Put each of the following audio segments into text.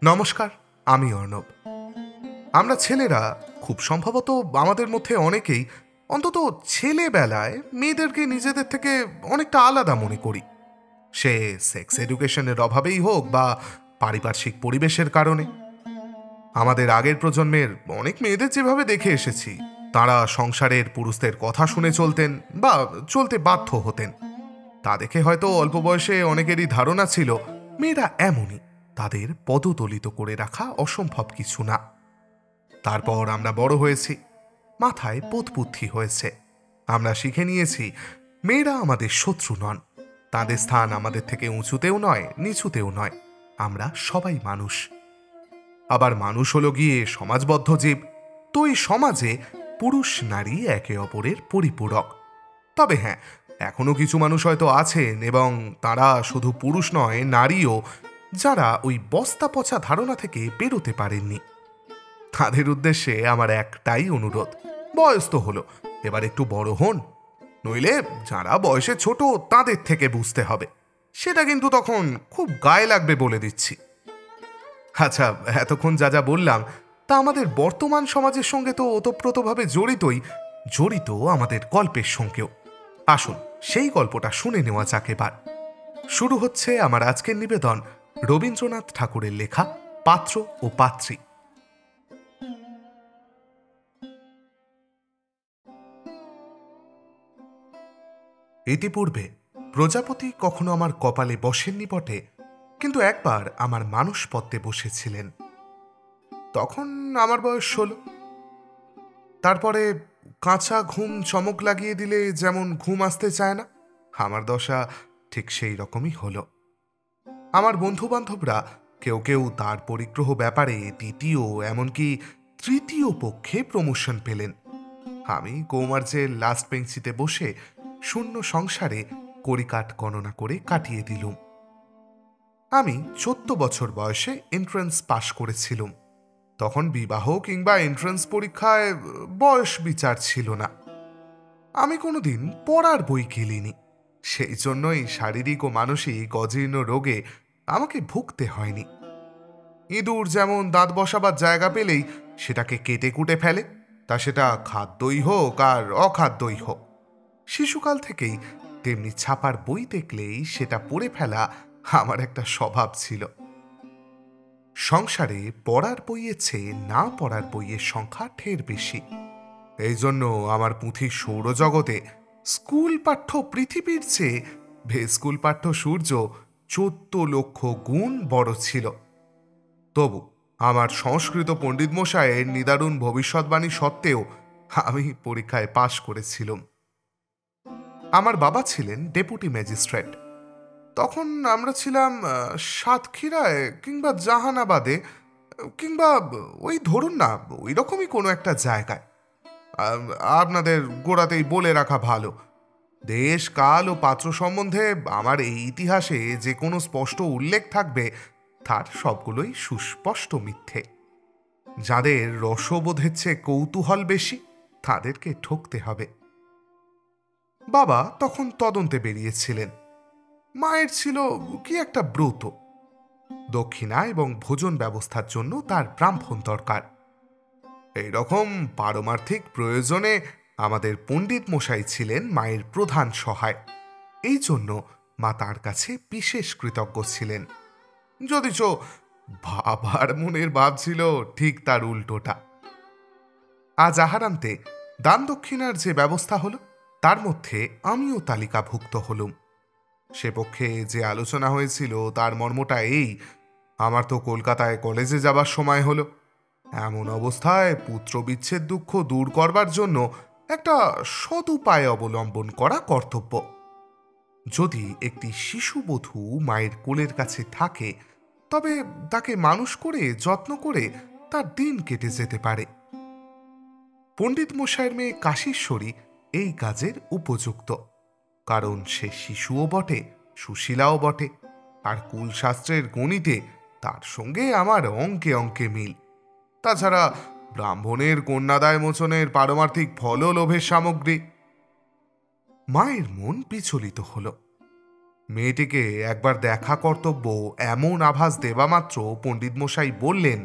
নমস্কার, আমি অর্ণব। আমরা ছেলেরা খুব সম্ভবত আমাদের মধ্যে অনেকেই অন্তত ছেলেবেলায় মেয়েদেরকে নিজেদের থেকে অনেকটা আলাদা মনে করি। সে সেক্স এডুকেশনের অভাবেই হোক বা পারিপার্শ্বিক পরিবেশের কারণে। আমাদের আগের প্রজন্মের অনেক মেয়েদের যেভাবে দেখে এসেছি, তারা সংসারের পুরুষদের কথা শুনে চলতেন বা চলতে বাধ্য হতেন। তা দেখে হয়তো অল্প বয়সে অনেকেরই ধারণা ছিল মেয়েরা এমনই, তাদের পদতলিত করে রাখা অসম্ভব কিছু না। তারপর আমরা বড় হয়েছি, মাথায় বোধবুদ্ধি হয়েছে। আমরা শিখে নিয়েছি মেয়েরা আমাদের শত্রু নন, তাদের স্থান আমাদের থেকে উঁচুতেও নয় নিচুতেও নয়। আমরা সবাই মানুষ। আবার মানুষ হলো গিয়ে সমাজবদ্ধ জীব, তো এই সমাজে পুরুষ নারী একে অপরের পরিপূরক। তবে হ্যাঁ, এখনো কিছু মানুষ হয়তো আছেন, এবং তারা শুধু পুরুষ নয় নারীও, যারা ওই বস্তা পচা ধারণা থেকে বেরোতে পারেননি। তাদের উদ্দেশ্যে আমার একটাই অনুরোধ, বয়স তো হলো, এবার একটু বড় হন। নইলে যারা বয়সে ছোট তাদের থেকে বুঝতে হবে, সেটা কিন্তু তখন খুব গায়ে লাগবে বলে দিচ্ছি। আচ্ছা, এতক্ষণ যা যা বললাম তা আমাদের বর্তমান সমাজের সঙ্গে তো ওতপ্রোতভাবে জড়িত আমাদের গল্পের সঙ্গেও। আসুন সেই গল্পটা শুনে নেওয়া যাক এবার। শুরু হচ্ছে আমার আজকের নিবেদন, রবীন্দ্রনাথ ঠাকুরের লেখা পাত্র ও পাত্রী। ইতিপূর্বে প্রজাপতি কখনো আমার কপালে বসেননি বটে, কিন্তু একবার আমার মানুষ পদ্মে বসেছিলেন। তখন আমার বয়স 16। তারপরে কাঁচা ঘুম চমক লাগিয়ে দিলে যেমন ঘুম আসতে চায় না, আমার দশা ঠিক সেই রকমই হলো। আমার বন্ধু বান্ধবরা কেউ কেউ তার পরিগ্রহ ব্যাপারে দ্বিতীয়, এমনকি তৃতীয় পক্ষে প্রমোশন পেলেন। আমি কৌমার্যের লাস্ট বেঞ্চিতে বসে শূন্য সংসারে কড়িকাঠ গণনা করে কাটিয়ে দিলুম। আমি 14 বছর বয়সে এন্ট্রান্স পাশ করেছিলুম। তখন বিবাহ কিংবা এন্ট্রান্স পরীক্ষায় বয়স বিচার ছিল না। আমি কোনোদিন পড়ার বই কিনিনি, সেই জন্যই শারীরিক ও মানসিক অজীর্ণ রোগে আমাকে ভুগতে হয়নি। ইঁদুর যেমন দাঁত বসাবার জায়গা পেলেই সেটাকে কেটে কুটে ফেলে, তা সেটা খাদ্যই হোক আর অখাদ্যই হোক। শিশুকাল থেকেই তেমনি ছাপার বই দেখলেই সেটা পড়ে ফেলা আমার একটা স্বভাব ছিল। সংসারে পড়ার বইয়ের চেয়ে না পড়ার বইয়ের সংখ্যা ঢের বেশি। এই জন্য আমার পুঁথির সৌরজগতে স্কুল পাঠ্য পৃথিবীর চেয়ে স্কুল পাঠ্য সূর্য 14 লক্ষ গুণ বড় ছিল। তবু আমার সংস্কৃত পণ্ডিত মশাইয়ের নিদারুণ ভবিষ্যৎবাণী সত্ত্বেও আমি পরীক্ষায় পাশ করেছিলাম। আমার বাবা ছিলেন ডেপুটি ম্যাজিস্ট্রেট। তখন আমরা ছিলাম সাতক্ষীরায় কিংবা জাহানাবাদে, কিংবা ওই ধরুন না ওই রকমই কোনো একটা জায়গায়। আপনাদের গোড়াতেই বলে রাখা ভালো, দেশ কাল ও পাত্র সম্বন্ধে আমার এই ইতিহাসে যে কোনো স্পষ্ট উল্লেখ থাকবে তার সবগুলোই সুস্পষ্ট মিথ্যে। যাদের রসবোধের চেয়ে কৌতূহল বেশি তাদেরকে ঠকতে হবে। বাবা তখন তদন্তে বেরিয়েছিলেন। মায়ের ছিল কি একটা ব্রত, দক্ষিণা এবং ভোজন ব্যবস্থার জন্য তার ব্রাহ্মণ দরকার। এইরকম পারমার্থিক প্রয়োজনে আমাদের পণ্ডিত মশাই ছিলেন মায়ের প্রধান সহায়। এই জন্য মা তার কাছে বিশেষ কৃতজ্ঞ ছিলেন, যদিচ বাবার মনের ভাব ছিল ঠিক তার উল্টোটা। আজ আহারান্তে দান দক্ষিণার যে ব্যবস্থা হলো তার মধ্যে আমিও তালিকাভুক্ত হলুম। সে পক্ষে যে আলোচনা হয়েছিল তার মর্মটা এই, আমার তো কলকাতায় কলেজে যাবার সময় হলো। এমন অবস্থায় পুত্র বিচ্ছেদ দুঃখ দূর করবার জন্য একটা সৎ উপায় অবলম্বন করা কর্তব্য। যদি একটি শিশুবধূ মায়ের কোলের কাছে থাকে, তবে তাকে মানুষ করে যত্ন করে তার দিন কেটে যেতে পারে। পণ্ডিত মশাইয়ের মেয়ে কাশীশ্বরী এই কাজের উপযুক্ত, কারণ সে শিশুও বটে, সুশীলাও বটে, আর কুলশাস্ত্রের গণিতে তার সঙ্গে আমার অঙ্কে অঙ্কে মিল। তাছাড়া ব্রাহ্মণের কন্যাদায় মোচনের পারমার্থিক ফল লোভের সামগ্রী। মায়ের মন বিচলিত হল। মেয়েটিকে একবার দেখা কর্তব্য এমন আভাস দেবা মাত্র পণ্ডিত মশাই বললেন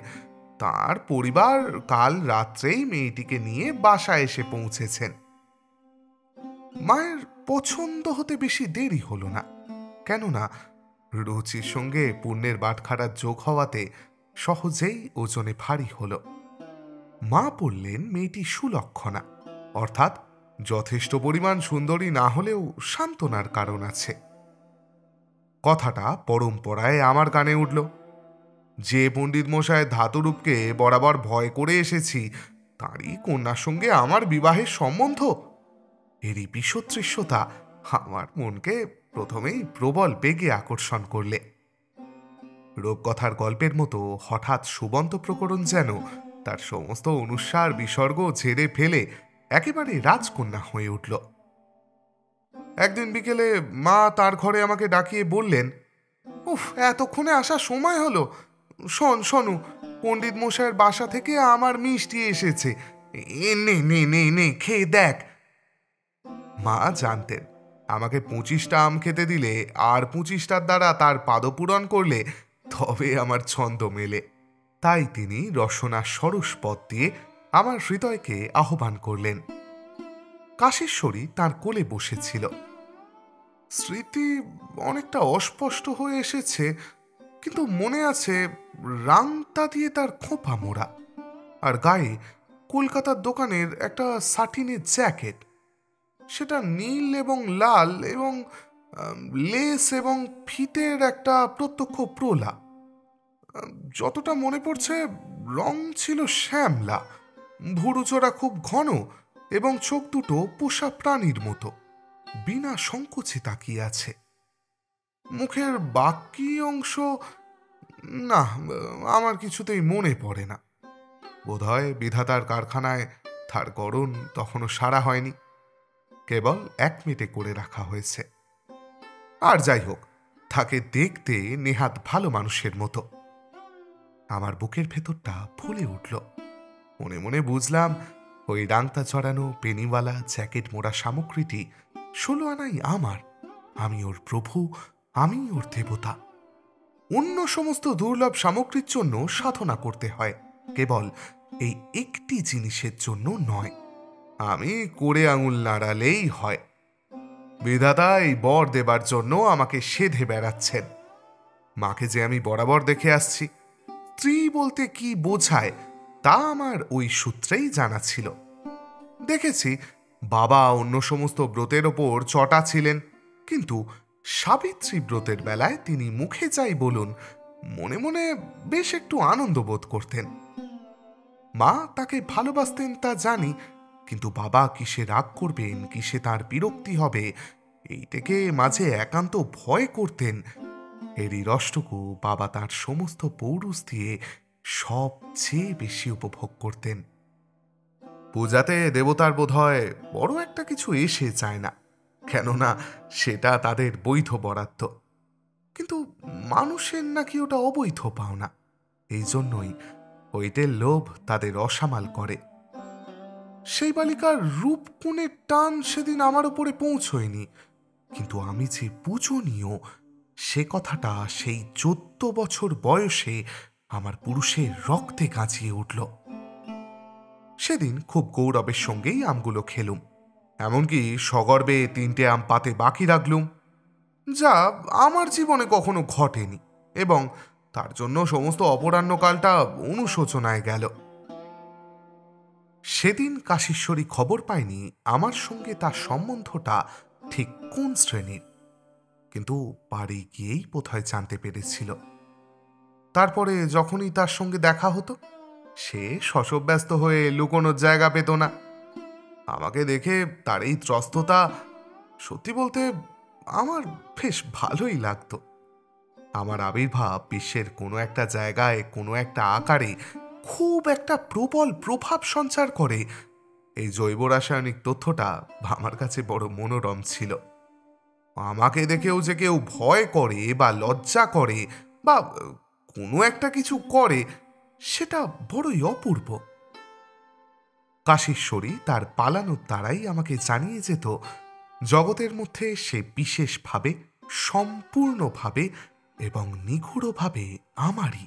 তার পরিবার কাল রাত্রেই মেয়েটিকে নিয়ে বাসায় এসে পৌঁছেছেন। মায়ের পছন্দ হতে বেশি দেরি হলো না, কেননা রুচির সঙ্গে পুণ্যের বাটখারার যোগ হওয়াতে সহজেই ওজনে ভারী হলো। মা বললেন মেয়েটি সুলক্ষণা, অর্থাৎ যথেষ্ট পরিমাণ সুন্দরী না হলেও সান্ত্বনার কারণ আছে। কথাটা পরম্পরায় আমার কানে উঠল। যে পণ্ডিত মশায় ধাতুরূপকে বরাবর ভয় করে এসেছি তারই কন্যার সঙ্গে আমার বিবাহের সম্বন্ধ, এরই বিসদৃশ্যতা আমার মনকে প্রথমেই প্রবল বেগে আকর্ষণ করলে। রূপকথার গল্পের মতো হঠাৎ সুবন্ত প্রকরণ যেন তার সমস্ত অনুস্বার বিসর্গ ঝেড়ে ফেলে একেবারে রাজকন্যা হয়ে উঠল। একদিন বিকেলে মা তার ঘরে আমাকে ডাকিয়ে বললেন, উফ, এতক্ষণে আসার সময় হলো। শোনু, পণ্ডিত মশাইয়ের বাসা থেকে আমার মিষ্টি এসেছে, নে নে নে নে খেয়ে দেখ। মা জানতেন আমাকে 25টা আম খেতে দিলে আর 25টার দ্বারা তার পাদপূরণ করলে তবে আমার ছন্দ মেলে। তাই তিনি রসনা সরস পদ দিয়ে আমার হৃদয়কে আহ্বান করলেন। কাশেশ্বরী তার কোলে বসেছিল। স্মৃতি অনেকটা অস্পষ্ট হয়ে এসেছে, কিন্তু মনে আছে রাংতা দিয়ে তার খোঁপা মোড়া, আর গায়ে কলকাতার দোকানের একটা সাটিনের জ্যাকেট, সেটা নীল এবং লাল এবং লেস এবং ফিতের একটা প্রত্যক্ষ প্রলা। যতটা মনে পড়ছে রং ছিল শ্যামলা, ভুরুচোরা খুব ঘন এবং চোখ দুটো পোষা প্রাণীর মতো বিনা সংকোচে তাকিয়ে আছে। মুখের বাকি অংশ না, আমার কিছুতেই মনে পড়ে না। বোধহয় বিধাতার কারখানায় তার গড়ন তখনও সারা হয়নি, কেবল এক মেটে করে রাখা হয়েছে। আর যাই হোক, তাকে দেখতে নেহাত ভালো মানুষের মতো। আমার বুকের ভেতরটা ফুলে উঠল। মনে মনে বুঝলাম ওই ডাংতা চড়ানো পেনিওয়ালা জ্যাকেট মোড়া সামগ্রীটি 16 আনাই আমার। আমি ওর প্রভু, আমি ওর দেবতা। অন্য সমস্ত দুর্লভ সামগ্রীর জন্য সাধনা করতে হয়, কেবল এই একটি জিনিসের জন্য নয়। আমি করে আঙুল নাড়ালেই হয়। বিধাতা এই বর দেবার জন্য আমাকে সেধে বেড়াচ্ছেন। মাকে যে আমি বরাবর দেখে আসছি, স্ত্রী বলতে কি বোঝায় তা আমার ওই সূত্রেই জানা ছিল। দেখেছি বাবা অন্য সমস্ত ব্রতের ওপর চটা ছিলেন, কিন্তু সাবিত্রী ব্রতের বেলায় তিনি মুখে যাই বলুন মনে মনে বেশ একটু আনন্দ বোধ করতেন। মা তাকে ভালোবাসতেন তা জানি, কিন্তু বাবা কিসে রাগ করবেন, কিসে তার বিরক্তি হবে, এইটাকে মাঝে একান্ত ভয় করতেন। এরই রসটুকু বাবা তার সমস্ত পৌরুষ দিয়ে সবচেয়ে বেশি উপভোগ করতেন। পূজাতে দেবতার বোধহয় বড় একটা কিছু এসে যায় না, কেননা সেটা তাদের বৈধ বরাদ্দ, কিন্তু মানুষের নাকি ওটা অবৈধ পাওনা। এই জন্যই ওইটের লোভ তাদের অসামাল করে। সেই বালিকার রূপকুণের টান সেদিন আমার উপরে পৌঁছয়নি, কিন্তু আমি যে পূজনীয় সে কথাটা সেই 14 বছর বয়সে আমার পুরুষের রক্তে গাঁচিয়ে উঠল। সেদিন খুব গৌরবের সঙ্গেই আমগুলো খেলুম, এমনকি সগর্বে 3টে আম পাতে বাকি রাখলুম, যা আমার জীবনে কখনো ঘটেনি, এবং তার জন্য সমস্ত অপরাহ্নকালটা অনুশোচনায় গেল। সেদিন কাশেশ্বরী খবর পায়নি আমার সঙ্গে তার সম্বন্ধটা ঠিক কোন শ্রেণীর, কিন্তু বাড়ি গিয়েই বোধহয় জানতে পেরেছিল। তারপরে যখনই তার সঙ্গে দেখা হতো সে শশব্যস্ত হয়ে লুকোনোর জায়গা পেত না। আমাকে দেখে তার এই ত্রস্ততা সত্যি বলতে আমার বেশ ভালোই লাগতো। আমার আবির্ভাব বিশ্বের কোনো একটা জায়গায় কোনো একটা আকারে খুব একটা প্রবল প্রভাব সঞ্চার করে, এই জৈব রাসায়নিক তথ্যটা আমার কাছে বড় মনোরম ছিল। আমাকে দেখেও যে কেউ ভয় করে বা লজ্জা করে বা কোনো একটা কিছু করে, সেটা বড়ই অপূর্ব। কাশেশ্বরী তার পালানোর দ্বারাই আমাকে জানিয়ে যেত জগতের মধ্যে সে বিশেষভাবে সম্পূর্ণভাবে এবং নিগূঢ়ভাবে আমারই।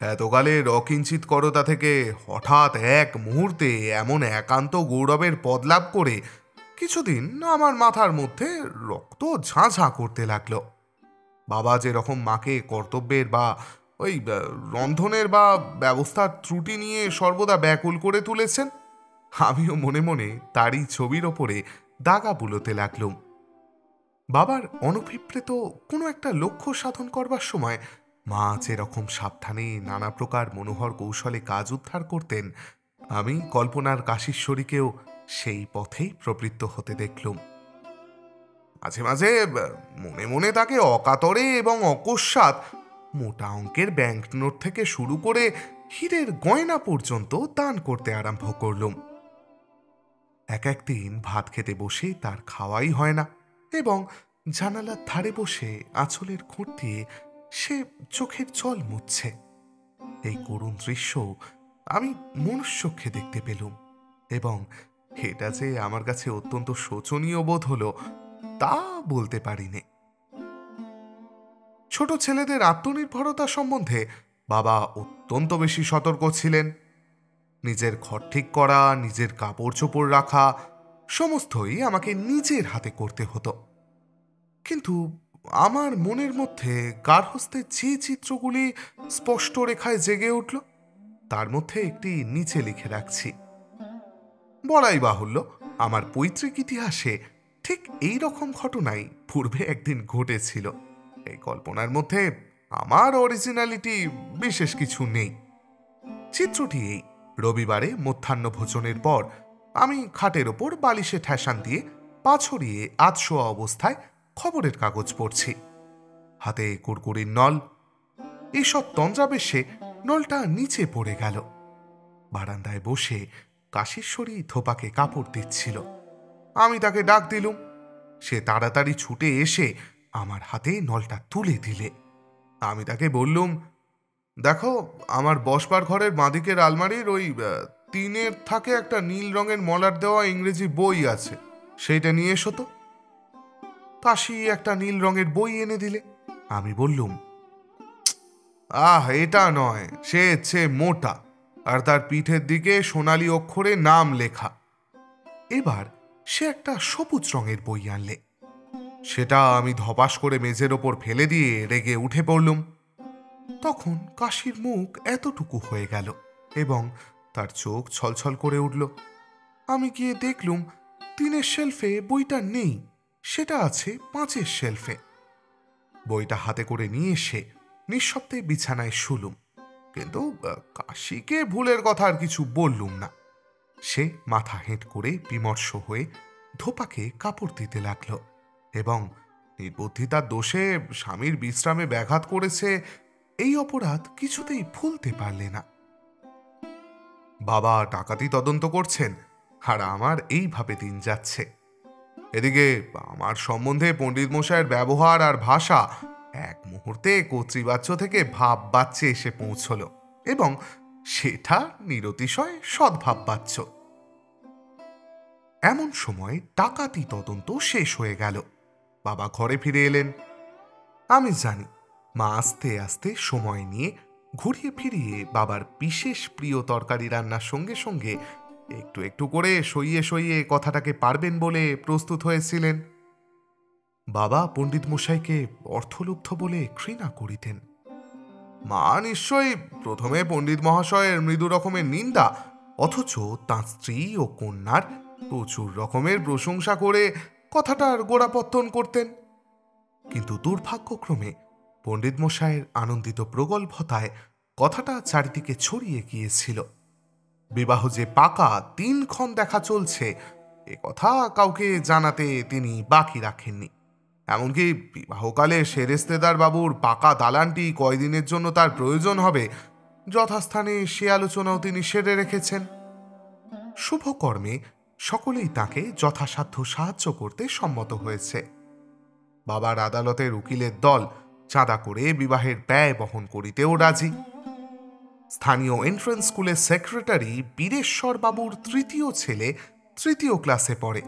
এতকালের অকিঞ্চিত করতা থেকে হঠাৎ এক মুহূর্তে এমন একান্ত গৌরবের পদ লাভ করে কিছুদিন আমার মাথার মধ্যে রক্ত ঝাঁঝাঁ করতে লাগলো। বাবা যেরকম মাকে কর্তব্যের বা রন্ধনের বা ব্যবস্থার ত্রুটি নিয়ে সর্বদা ব্যাকুল করে তুলেছেন, আমিও মনে মনে তারই ছবির ওপরে দাগা বুলোতে লাগলুম। বাবার অনভিপ্রেত কোনো একটা লক্ষ্য সাধন করবার সময় মা যেরকম সাবধানে নানা প্রকার মনোহর কৌশলে কাজ উদ্ধার করতেন, আমি কল্পনার কাশীশ্বরীকেও সেই পথেই প্রবৃত্ত হতে দেখলুম। মাঝে মাঝে মনে মনে তাকে অকাতরে এবং অকস্মাৎ মোটা অঙ্কের ব্যাংকনোট থেকে শুরু করে হীরের গয়না পর্যন্ত দান করতে আরম্ভ করলুম। এক একদিন ভাত খেতে বসে তার খাওয়াই হয় না এবং জানালার ধারে বসে আঁচলের খুঁট দিয়ে সে চোখের জল মুছছে। এই করুণ দৃশ্য আমি মনুষ্যক্ষে দেখতে পেলুম এবং এটা যে আমার কাছে অত্যন্ত শোচনীয় বোধ হলো তা বলতে পারিনি। ছোট ছেলেদের আত্মনির্ভরতা সম্বন্ধে বাবা অত্যন্ত বেশি সতর্ক ছিলেন। নিজের ঘর ঠিক করা, নিজের কাপড় চোপড় রাখা সমস্তই আমাকে নিজের হাতে করতে হতো। কিন্তু আমার মনের মধ্যে গার্হস্থ্যের যে চিত্রগুলি স্পষ্ট রেখায় জেগে উঠল তার মধ্যে একটি নিচে লিখে রাখছি। বলাই বাহুল্য, আমার পৈতৃক ইতিহাসে ঠিক এই রকম ঘটনাই পূর্বে একদিন ঘটেছিল। এই কল্পনার মধ্যে আমার অরিজিনালিটি বিশেষ কিছু নেই। চিত্রটি এই: রবিবারে মধ্যাহ্ন ভোজনের পর আমি খাটের ওপর বালিশে ঠেসান দিয়ে পা ছড়িয়ে আধশোয়া অবস্থায় খবরের কাগজ পড়ছি। হাতে কুড়কুড়ির নল। এইসব তন্দ্রাবেশে নলটা নিচে পড়ে গেল। বারান্দায় বসে কাশীশ্বরী ধোপাকে কাপড় দিচ্ছিল। আমি তাকে ডাক দিলুম। সে তাড়াতাড়ি ছুটে এসে আমার হাতে নলটা তুলে দিলে। আমি তাকে বললুম, দেখো, আমার বসবার ঘরের বাঁদিকের আলমারির ওই 3 থাকে একটা নীল রঙের মলার দেওয়া ইংরেজি বই আছে, সেইটা নিয়ে এসো তো। কাশি একটা নীল রঙের বই এনে দিলে। আমি বললুম, এটা নয়, সে মোটা, আর তার পিঠের দিকে সোনালী অক্ষরে নাম লেখা। এবার সে একটা সবুজ রঙের বই আনলে। সেটা আমি ধপাস করে মেঝের ওপর ফেলে দিয়ে রেগে উঠে পড়লুম। তখন কাশির মুখ এতটুকু হয়ে গেল এবং তার চোখ ছলছল করে উঠল। আমি গিয়ে দেখলুম 3 শেলফে বইটা নেই, সেটা আছে 5 শেলফে। বইটা হাতে করে নিয়ে এসে নিঃশব্দে বিছানায় শুলুম, কিন্তু কাশিকে ভুলের কথা আর কিছু বললুম না। সে মাথা হেঁট করে বিমর্ষ হয়ে ধোপাকে কাপড় দিতে লাগল এবং নির্বুদ্ধিতার দোষে স্বামীর বিশ্রামে ব্যাঘাত করেছে এই অপরাধ কিছুতেই ভুলতে পারলে না। বাবা ডাকাতি তদন্ত করছেন আর আমার এইভাবে দিন যাচ্ছে। এদিকে আমার সম্বন্ধে পণ্ডিত মশাইয়ের ব্যবহার আর ভাষা এক মুহূর্তে কর্তৃবাচ্য থেকে ভাব বাচ্চে এসে পৌঁছল এবং সেটা নিরতিশয় সদ্ভাব বাচ্চ। এমন সময় ডাকাতি তদন্ত শেষ হয়ে গেল। বাবা ঘরে ফিরে এলেন। আমি জানি মা আস্তে আস্তে সময় নিয়ে ঘুরিয়ে ফিরিয়ে বাবার বিশেষ প্রিয় তরকারি রান্নার সঙ্গে সঙ্গে একটু একটু করে সইয়ে সইয়ে কথাটাকে পারবেন বলে প্রস্তুত হয়েছিলেন। বাবা পণ্ডিত মশাইকে অর্থলুব্ধ বলে ঘৃণা করিতেন। মা নিশ্চয়ই প্রথমে পণ্ডিত মহাশয়ের মৃদু রকমের নিন্দা, অথচ তাঁর স্ত্রী ও কন্যার প্রচুর রকমের প্রশংসা করে কথাটার গোড়াপত্তন করতেন। কিন্তু দুর্ভাগ্যক্রমে পণ্ডিত মশাইয়ের আনন্দিত প্রগল্ভতায় কথাটা চারিদিকে ছড়িয়ে গিয়েছিল। বিবাহ যে পাকা 3 ক্ষণ দেখা চলছে এ কথা কাউকে জানাতে তিনি বাকি রাখেননি। এমনকি বিবাহকালে সেরেস্তেদার বাবুর পাকা দালানটি কয়দিনের জন্য তার প্রয়োজন হবে যথাস্থানে সে আলোচনাও তিনি সেরে রেখেছেন। শুভকর্মে সকলেই তাকে যথাসাধ্য সাহায্য করতে সম্মত হয়েছে। বাবার আদালতের উকিলের দল চাঁদা করে বিবাহের ব্যয় বহন করিতেও রাজি। স্থানীয় এন্ট্রান্স স্কুলের সেক্রেটারি বীরেশ্বর বাবুর 3য় ছেলে 3য় ক্লাসে পড়ে।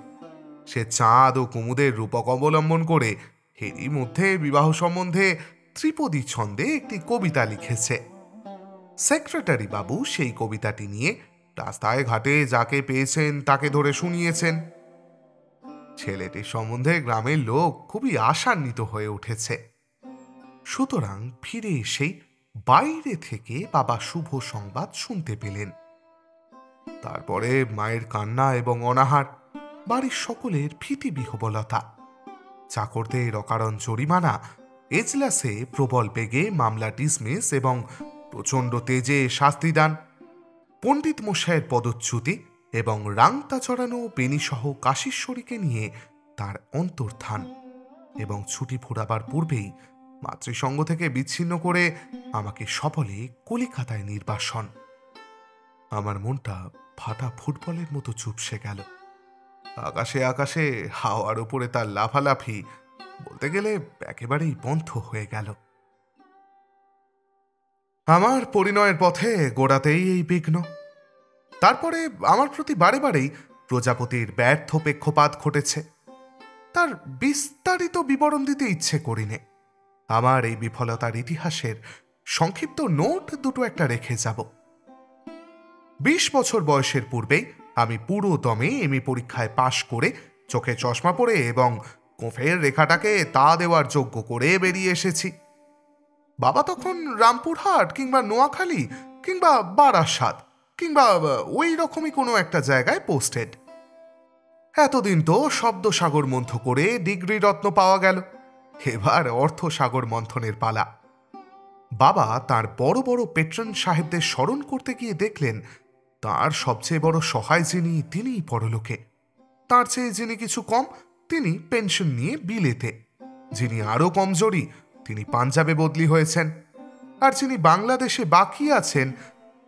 সে চাঁদ ও কুমুদের রূপক অবলম্বন করে এরই মধ্যে বিবাহ সম্বন্ধে ত্রিপদী ছন্দে একটি কবিতা লিখেছে। সেক্রেটারি বাবু সেই কবিতাটি নিয়ে রাস্তায় ঘাটে যাকে পেয়েছেন তাকে ধরে শুনিয়েছেন। ছেলেটির সম্বন্ধে গ্রামের লোক খুবই আশান্বিত হয়ে উঠেছে। সুতরাং ফিরে এসেই বাইরে থেকে বাবা শুভ সংবাদ শুনতে পেলেন। তারপরে মায়ের কান্না এবং অনাহার, বাড়ির সকলের ভীতিবিহ্বলতা, চাকরদের অকারণ জরিমানা, এজলাসে প্রবল বেগে মামলা ডিসমিস এবং প্রচণ্ড তেজে শাস্তিদান, পণ্ডিত মশাইয়ের পদচ্যুতি এবং রাংতা চড়ানো বেনিসহ কাশীশ্বরীকে নিয়ে তার অন্তর্ধান এবং ছুটি ফুরাবার পূর্বেই মাতৃসঙ্গ থেকে বিচ্ছিন্ন করে আমাকে সবলে কলিকাতায় নির্বাসন। আমার মনটা ফাটা ফুটবলের মতো চুপসে গেল। আকাশে আকাশে হাওয়ার উপরে তার লাফালাফি বলতে গেলে একেবারেই বন্ধ হয়ে গেল। আমার পরিণয়ের পথে গোড়াতেই এই বিঘ্ন। তারপরে আমার প্রতি বারে বারেই প্রজাপতির ব্যর্থ পেক্ষপাত ঘটেছে। তার বিস্তারিত বিবরণ দিতে ইচ্ছে করিনে। আমার এই বিফলতার ইতিহাসের সংক্ষিপ্ত নোট দুটো একটা রেখে যাব। 20 বছর বয়সের পূর্বেই আমি পুরো দমে এমএ পরীক্ষায় পাশ করে চোখে চশমা পরে এবং কোফের রেখাটাকে তা দেওয়ার যোগ্য করে বেরিয়ে এসেছি। বাবা তখন রামপুরহাট কিংবা নোয়াখালী কিংবা বারাসাত কিংবা ওই রকমই কোনো একটা জায়গায় পোস্টেড। এতদিন তো শব্দ সাগর মন্থ করে ডিগ্রি রত্ন পাওয়া গেল, এবার অর্থ সাগর মন্থনের পালা। বাবা তার বড় বড় পেট্রন সাহেবদের স্মরণ করতে গিয়ে দেখলেন তার সবচেয়ে বড় সহায় যিনি তিনিই পরলোকে, তার চেয়ে যিনি কিছু কম তিনি পেনশন নিয়ে বিলেতে, যিনি আরও কমজোরি তিনি পাঞ্জাবে বদলি হয়েছেন, আর যিনি বাংলাদেশে বাকি আছেন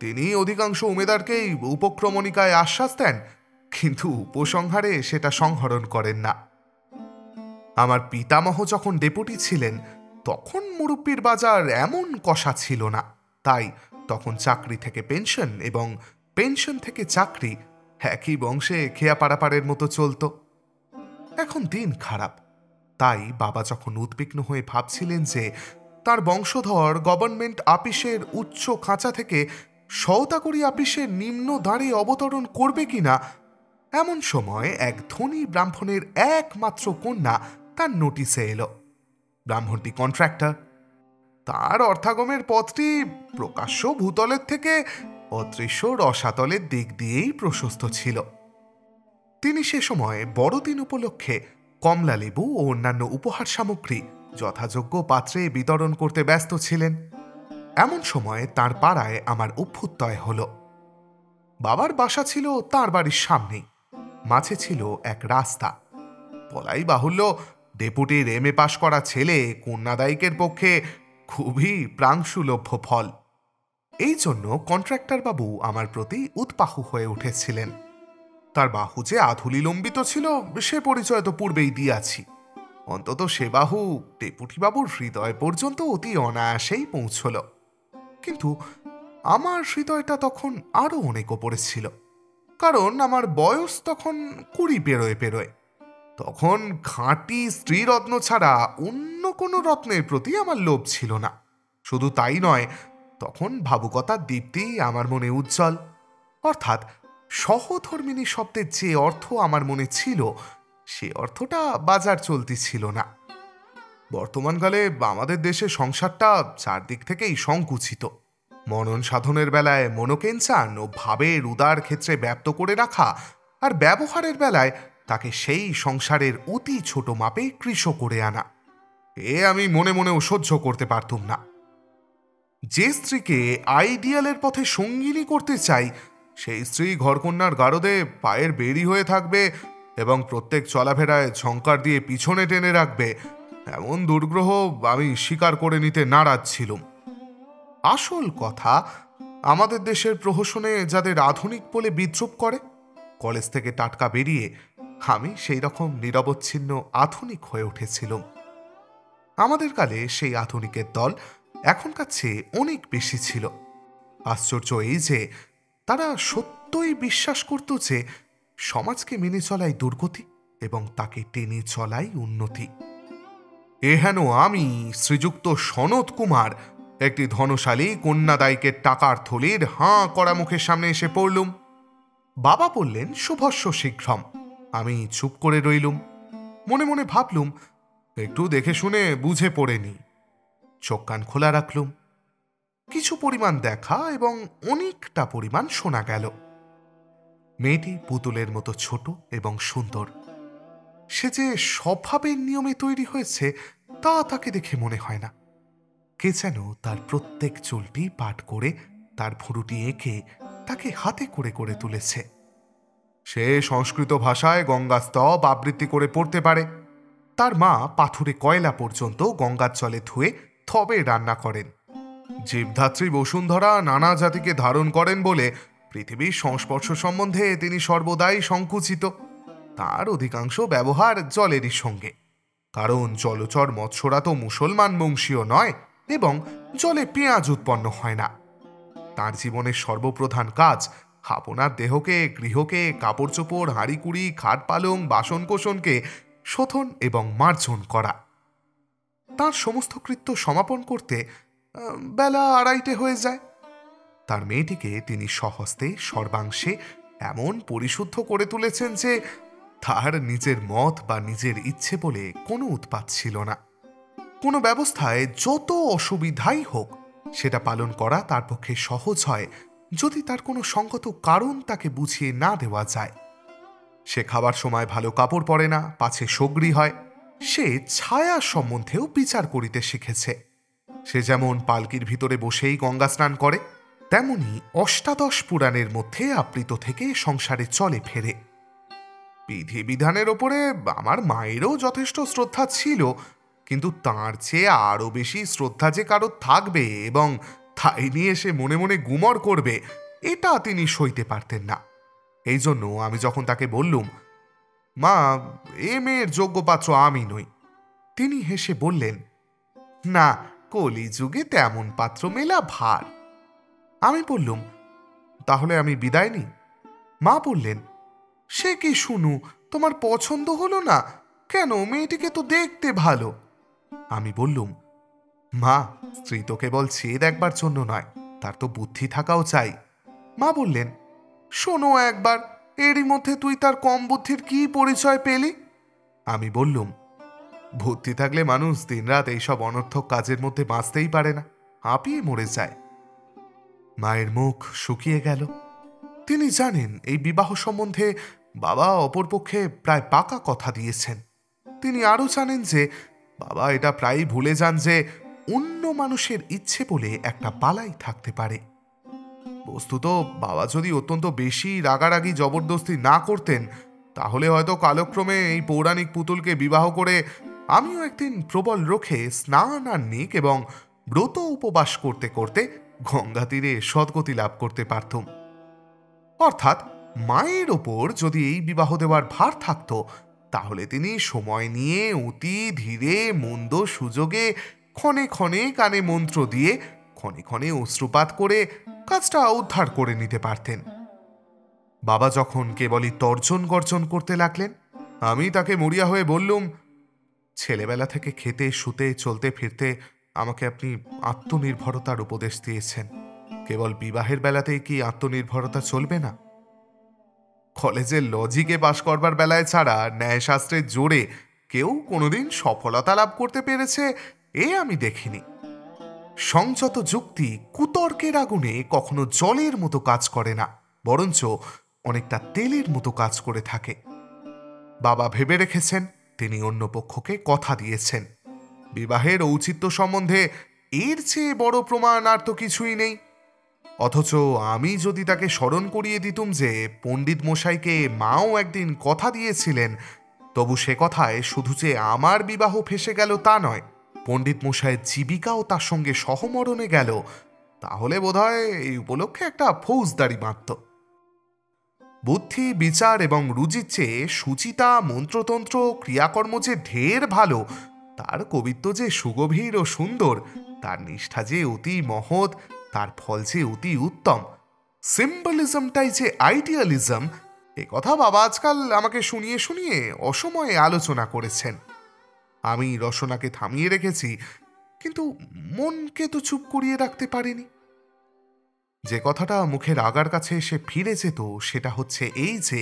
তিনি অধিকাংশ উমেদারকেই উপক্রমণিকায় আশ্বাস দেন, কিন্তু উপসংহারে সেটা সংহরণ করেন না। আমার পিতামহ যখন ডেপুটি ছিলেন তখন মুরব্বির বাজার এমন কষা ছিল না, তাই তখন চাকরি থেকে পেনশন এবং পেনশন থেকে চাকরি একই বংশে খেয়া পারাপারের মতো চলত। এখন দিন খারাপ, তাই বাবা যখন উদ্বিগ্ন হয়ে ভাবছিলেন যে তার বংশধর গভর্নমেন্ট আপিসের উচ্চ খাঁচা থেকে সওদাগরি আপিসের নিম্ন দ্বারে অবতরণ করবে কিনা, এমন সময় এক ধনী ব্রাহ্মণের একমাত্র কন্যা তার নোটিসে এলো। ব্রাহ্মণটি কন্ট্রাক্টর। তার অর্থাগমের পথটি প্রকাশ্য ভূতলের থেকে অদৃশ্য রসাতলের দিক দিয়েই প্রশস্ত ছিল। তিনি সে সময় বড়দিন উপলক্ষে কমলা লেবু ও অন্যান্য উপহার সামগ্রী যথাযোগ্য পাত্রে বিতরণ করতে ব্যস্ত ছিলেন। এমন সময় তার পাড়ায় আমার অভ্যুদয় হল। বাবার বাসা ছিল তার বাড়ির সামনেই, মাঝে ছিল এক রাস্তা। বলাই বাহুল্য ডেপুটির এমএ পাশ করা ছেলে কন্যাদায়িকের পক্ষে খুবই প্রাংশুলভ্য ফল। এই জন্য কন্ট্রাক্টর বাবু আমার প্রতি উৎপাহু হয়ে উঠেছিলেন। তার বাহু যে আধুলি লম্বিত ছিল সে পরিচয় তো পূর্বেই দিয়াছি। অন্তত সে বাহু ডেপুটি বাবুর হৃদয় পর্যন্ত অতি অনায়াসেই পৌঁছল। কিন্তু আমার হৃদয়টা তখন আরো অনেক ওপরে ছিল, কারণ আমার বয়স তখন 20 পেরোয় পেরোয়। তখন খাঁটি স্ত্রী রত্ন ছাড়া অন্য কোনো রত্নের প্রতি আমার লোভ ছিল না। শুধু তাই নয়, তখন ভাবুকতার দীপ্তি আমার মনে উজ্জ্বল। অর্থাৎ সহধর্মিণী শব্দের যে অর্থ আমার মনে ছিল সে অর্থটা বাজার চলতি ছিল না। বর্তমানকালে আমাদের দেশে সংসারটা চারদিক থেকেই সংকুচিত। মনন সাধনের বেলায় মনোকেঞ্চান ও ভাবের উদার ক্ষেত্রে ব্যাপ্ত করে রাখা, আর ব্যবহারের বেলায় তাকে সেই সংসারের অতি ছোট মাপে কৃশ করে আনা, এ আমি মনে মনেও সহ্য করতে পারতুম না। যে স্ত্রীকে আইডিয়ালের পথে সঙ্গিনী করতে চাই সেই স্ত্রী ঘরকন্যার গারদে পায়ের বেরি হয়ে থাকবে এবং প্রত্যেক চলাফেরায় ঝংকার দিয়ে পিছনে টেনে রাখবে, এমন দুর্গ্রহ আমি স্বীকার করে নিতে নারাজ ছিলুম। আসল কথা, আমাদের দেশের প্রহসনে যাদের আধুনিক বলে বিদ্রুপ করে, কলেজ থেকে টাটকা বেরিয়ে আমি সেই রকম নিরবচ্ছিন্ন আধুনিক হয়ে উঠেছিলাম। আমাদের কালে সেই আধুনিকের দল এখনকার চেয়ে অনেক বেশি ছিল। আশ্চর্য এই যে তারা সত্যই বিশ্বাস করত যে সমাজকে মেনে চলাই দুর্গতি এবং তাকে টেনে চলাই উন্নতি। এহেন আমি শ্রীযুক্ত সনত কুমার একটি ধনশালী কন্যাদায়কের টাকার থলির হাঁ করা মুখের সামনে এসে পড়লুম। বাবা বললেন, শুভস্য শীঘ্রম। আমি চুপ করে রইলুম। মনে মনে ভাবলুম, একটু দেখে শুনে বুঝে পড়ে নি। চোখ কান খোলা রাখলুম। কিছু পরিমাণ দেখা এবং অনেকটা পরিমাণ শোনা গেল। মেয়েটি পুতুলের মতো ছোট এবং সুন্দর। সে যে স্বভাবের নিয়মে তৈরি হয়েছে তা তাকে দেখে মনে হয় না। কে যেন তার প্রত্যেক চুলটি পাট করে তার ভুরুটি এঁকে তাকে হাতে করে করে তুলেছে। সে সংস্কৃত ভাষায় গঙ্গা স্তব আবৃত্তি করে পড়তে পারে। তার মা পাথুরে কয়লা পর্যন্ত গঙ্গার জলে ধুয়ে তবে রান্না করেন। জীবধাত্রী বসুন্ধরা নানা জাতিকে ধারণ করেন বলে পৃথিবীর সংস্পর্শ সম্বন্ধে তিনি সর্বদাই সংকুচিত। তার অধিকাংশ ব্যবহার জলেরই সঙ্গে, কারণ জলচর মৎস্যরা তো মুসলমান বংশীয় নয় এবং জলে পেঁয়াজ উৎপন্ন হয় না। তার জীবনের সর্বপ্রধান কাজ আপনার দেহকে, গৃহকে, কাপড় চোপড়, হাঁড়িকুড়ি, খাট পালং, বাসনকোসনকে শোধন এবং মার্জন করা। তার সমস্ত কৃত্য সমাপন করতে বেলা 2:30 হয়ে যায়। তার মেয়েটিকে তিনি স্বহস্তে সর্বাংশে এমন পরিশুদ্ধ করে তুলেছেন যে তার নিজের মত বা নিজের ইচ্ছে বলে কোনো উৎপাত ছিল না। কোনো ব্যবস্থায় যত অসুবিধাই হোক সেটা পালন করা তার পক্ষে সহজ হয় যদি তার কোনো সঙ্গত কারণ তাকে বুঝিয়ে না দেওয়া যায়। সে খাবার সময় ভালো কাপড় পরে না, পাছে সগ্রী হয়। সে ছায়া সম্বন্ধেও বিচার করিতে শিখেছে। সে যেমন পালকির ভিতরে বসেই গঙ্গা স্নান করে, তেমনি অষ্টাদশ পুরাণের মধ্যে আবৃত থেকে সংসারে চলে ফেরে। বিধিবিধানের ওপরে আমার মায়েরও যথেষ্ট শ্রদ্ধা ছিল, কিন্তু তার চেয়ে আরও বেশি শ্রদ্ধা যে কারো থাকবে এবং তাই নিয়ে সে মনে মনে গুমর করবে, এটা তিনি সইতে পারতেন না। এই জন্য আমি যখন তাকে বললুম, মা, এ মেয়ের যোগ্য পাত্র আমি নই, তিনি হেসে বললেন, না, কলিযুগে তেমন পাত্র মেলা ভার। আমি বললুম, তাহলে আমি বিদায় নিই? মা বললেন, সে কি শুনু, তোমার পছন্দ হলো না কেন? মেয়েটিকে তো দেখতে ভালো। আমি বললুম, মা, স্ত্রী তো কেবল চেয়ে দেখবার জন্য নয়, তার তো বুদ্ধি থাকাও চাই। মা বললেন, শোনো একবার, এরই মধ্যে তুই তার কম বুদ্ধির কি পরিচয় পেলি? আমি বললুম, বুদ্ধি থাকলে মানুষ দিনরাত এইসব অনর্থক কাজের মধ্যে বাঁচতেই পারে না, হাঁপিয়ে মরে যায়। মায়ের মুখ শুকিয়ে গেল। তিনি জানেন এই বিবাহ সম্বন্ধে বাবা অপরপক্ষে প্রায় পাকা কথা দিয়েছেন। তিনি আরও জানেন যে বাবা এটা প্রায়ই ভুলে যান যে অন্য মানুষের ইচ্ছে বলে একটা বালাই থাকতে পারে। বস্তুত বাবা যদি অত্যন্ত বেশি রাগারাগি জবরদস্তি না করতেন, তাহলে হয়তো কালক্রমে এই পৌরাণিক পুতুলকে বিবাহ করে আমিও একদিন প্রবল রোখে স্নান আর নিক এবং ব্রত উপবাস করতে করতে গঙ্গা তীরে সদ্গতি লাভ করতে পারতুম। অর্থাৎ মায়ের ওপর যদি এই বিবাহ দেওয়ার ভার থাকত, তাহলে তিনি সময় নিয়ে অতি ধীরে মন্দ সুযোগে ক্ষণে ক্ষণে কানে মন্ত্র দিয়ে ক্ষণে ক্ষণে অশ্রুপাত করে কাজটা উদ্ধার করে নিতে পারতেন। বাবা যখন কেবলই তর্জন গর্জন করতে লাগলেন, আমি তাকে মরিয়া হয়ে বললুম, ছেলেবেলা থেকে খেতে শুতে চলতে ফিরতে আমাকে আপনি আত্মনির্ভরতার উপদেশ দিয়েছেন, কেবল বিবাহের বেলাতেই কি আত্মনির্ভরতা চলবে না? কলেজের লজিকে পাশ করবার বেলায় ছাড়া ন্যায়শাস্ত্রের জোরে কেউ কোনোদিন সফলতা লাভ করতে পেরেছে এ আমি দেখিনি। সংযত যুক্তি কুতর্কের আগুনে কখনো জলের মতো কাজ করে না, বরঞ্চ অনেকটা তেলের মতো কাজ করে থাকে। বাবা ভেবে রেখেছেন, তিনি অন্য পক্ষকে কথা দিয়েছেন। বিবাহের ঔচিত্য সম্বন্ধে এর চেয়ে বড় প্রমাণ আর তো কিছুই নেই। অথচ আমি যদি তাকে স্মরণ করিয়ে দিতুম যে পণ্ডিত মশাইকে মাও একদিন কথা দিয়েছিলেন, তবু সে কথায় শুধু যে আমার বিবাহ ফেসে গেল তা নয়, পণ্ডিত মশাইয়ের জীবিকাও তার সঙ্গে সহমরণে গেল, তাহলে বোধহয় এই উপলক্ষে একটা ফৌজদারি বাঁধত। বুদ্ধি, বিচার এবং রুচির চেয়ে সুচিতা, মন্ত্রতন্ত্র, ক্রিয়াকর্ম যে ঢের ভালো, তার কবিত্ব যে সুগভীর ও সুন্দর, তার নিষ্ঠা যে অতি মহৎ, তার ফল যে অতি উত্তম, সিম্বলিজমটাই যে আইডিয়ালিজম, এ কথা বাবা আজকাল আমাকে শুনিয়ে শুনিয়ে অসময়ে আলোচনা করেছেন। আমি রসনাকে থামিয়ে রেখেছি, কিন্তু মনকে তো চুপ করিয়ে রাখতে পারিনি। যে কথাটা মুখের আগার কাছে এসে ফিরে যেত সেটা হচ্ছে এই যে,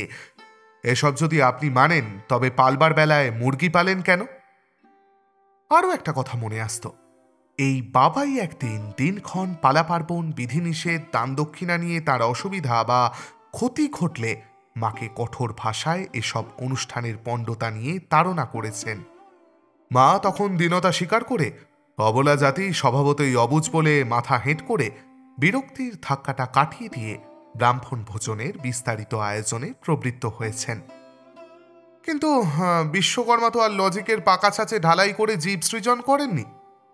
এসব যদি আপনি মানেন তবে পালবার বেলায় মুরগি পালেন কেন? আরও একটা কথা মনে আসত, এই বাবাই একদিন দিনক্ষণ, পালা পার্বণ, বিধিনিষেধ, দান দক্ষিণা নিয়ে তার অসুবিধা বা ক্ষতি ঘটলে মাকে কঠোর ভাষায় এসব অনুষ্ঠানের পণ্ডতা নিয়ে তাড়না করেছেন। মা তখন দীনতা স্বীকার করে অবলা জাতি স্বভাবতই অবুঝ বলে মাথা হেঁট করে বিরক্তির ধাক্কাটা কাটিয়ে দিয়ে ব্রাহ্মণ ভোজনের বিস্তারিত আয়োজনে প্রবৃত্ত হয়েছেন। কিন্তু বিশ্বকর্মা তো আর লজিকের পাকা ছাঁচে ঢালাই করে জীব সৃজন করেননি।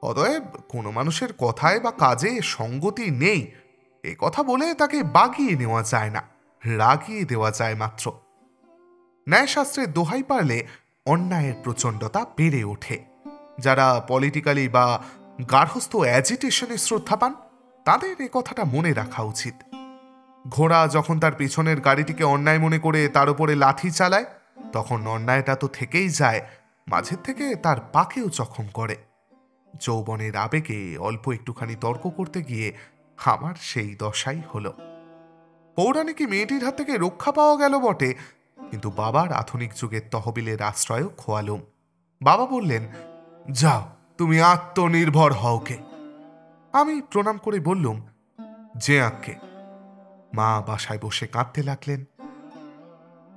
অতএব কোনো মানুষের কথায় বা কাজে সঙ্গতি নেই এ কথা বলে তাকে বাগিয়ে নেওয়া যায় না, রাগিয়ে দেওয়া যায় মাত্র। ন্যায়শাস্ত্রের দোহাই পারলে অন্যায়ের প্রচণ্ডতা বেড়ে ওঠে। যারা পলিটিক্যালি বা গার্হস্থ্য অ্যাজিটেশনে শ্রদ্ধা পান তাদের এ কথাটা মনে রাখা উচিত। ঘোড়া যখন তার পিছনের গাড়িটিকে অন্যায় মনে করে তার উপরে লাথি চালায়, তখন অন্যায়টা তো থেকেই যায়, মাঝের থেকে তার পাকেও জখম করে। যৌবনের আবেগে অল্প একটুখানি তর্ক করতে গিয়ে আমার সেই দশাই হল। পৌরাণিক মেয়েটির হাত থেকে রক্ষা পাওয়া গেল বটে, কিন্তু বাবার আধুনিক যুগের তহবিলের আশ্রয়ও খোয়ালুম। বাবা বললেন, যাও তুমি আত্মনির্ভর হওকে। আমি প্রণাম করে বললুম, যে আঁককে। মা বাসায় বসে কাঁদতে লাগলেন।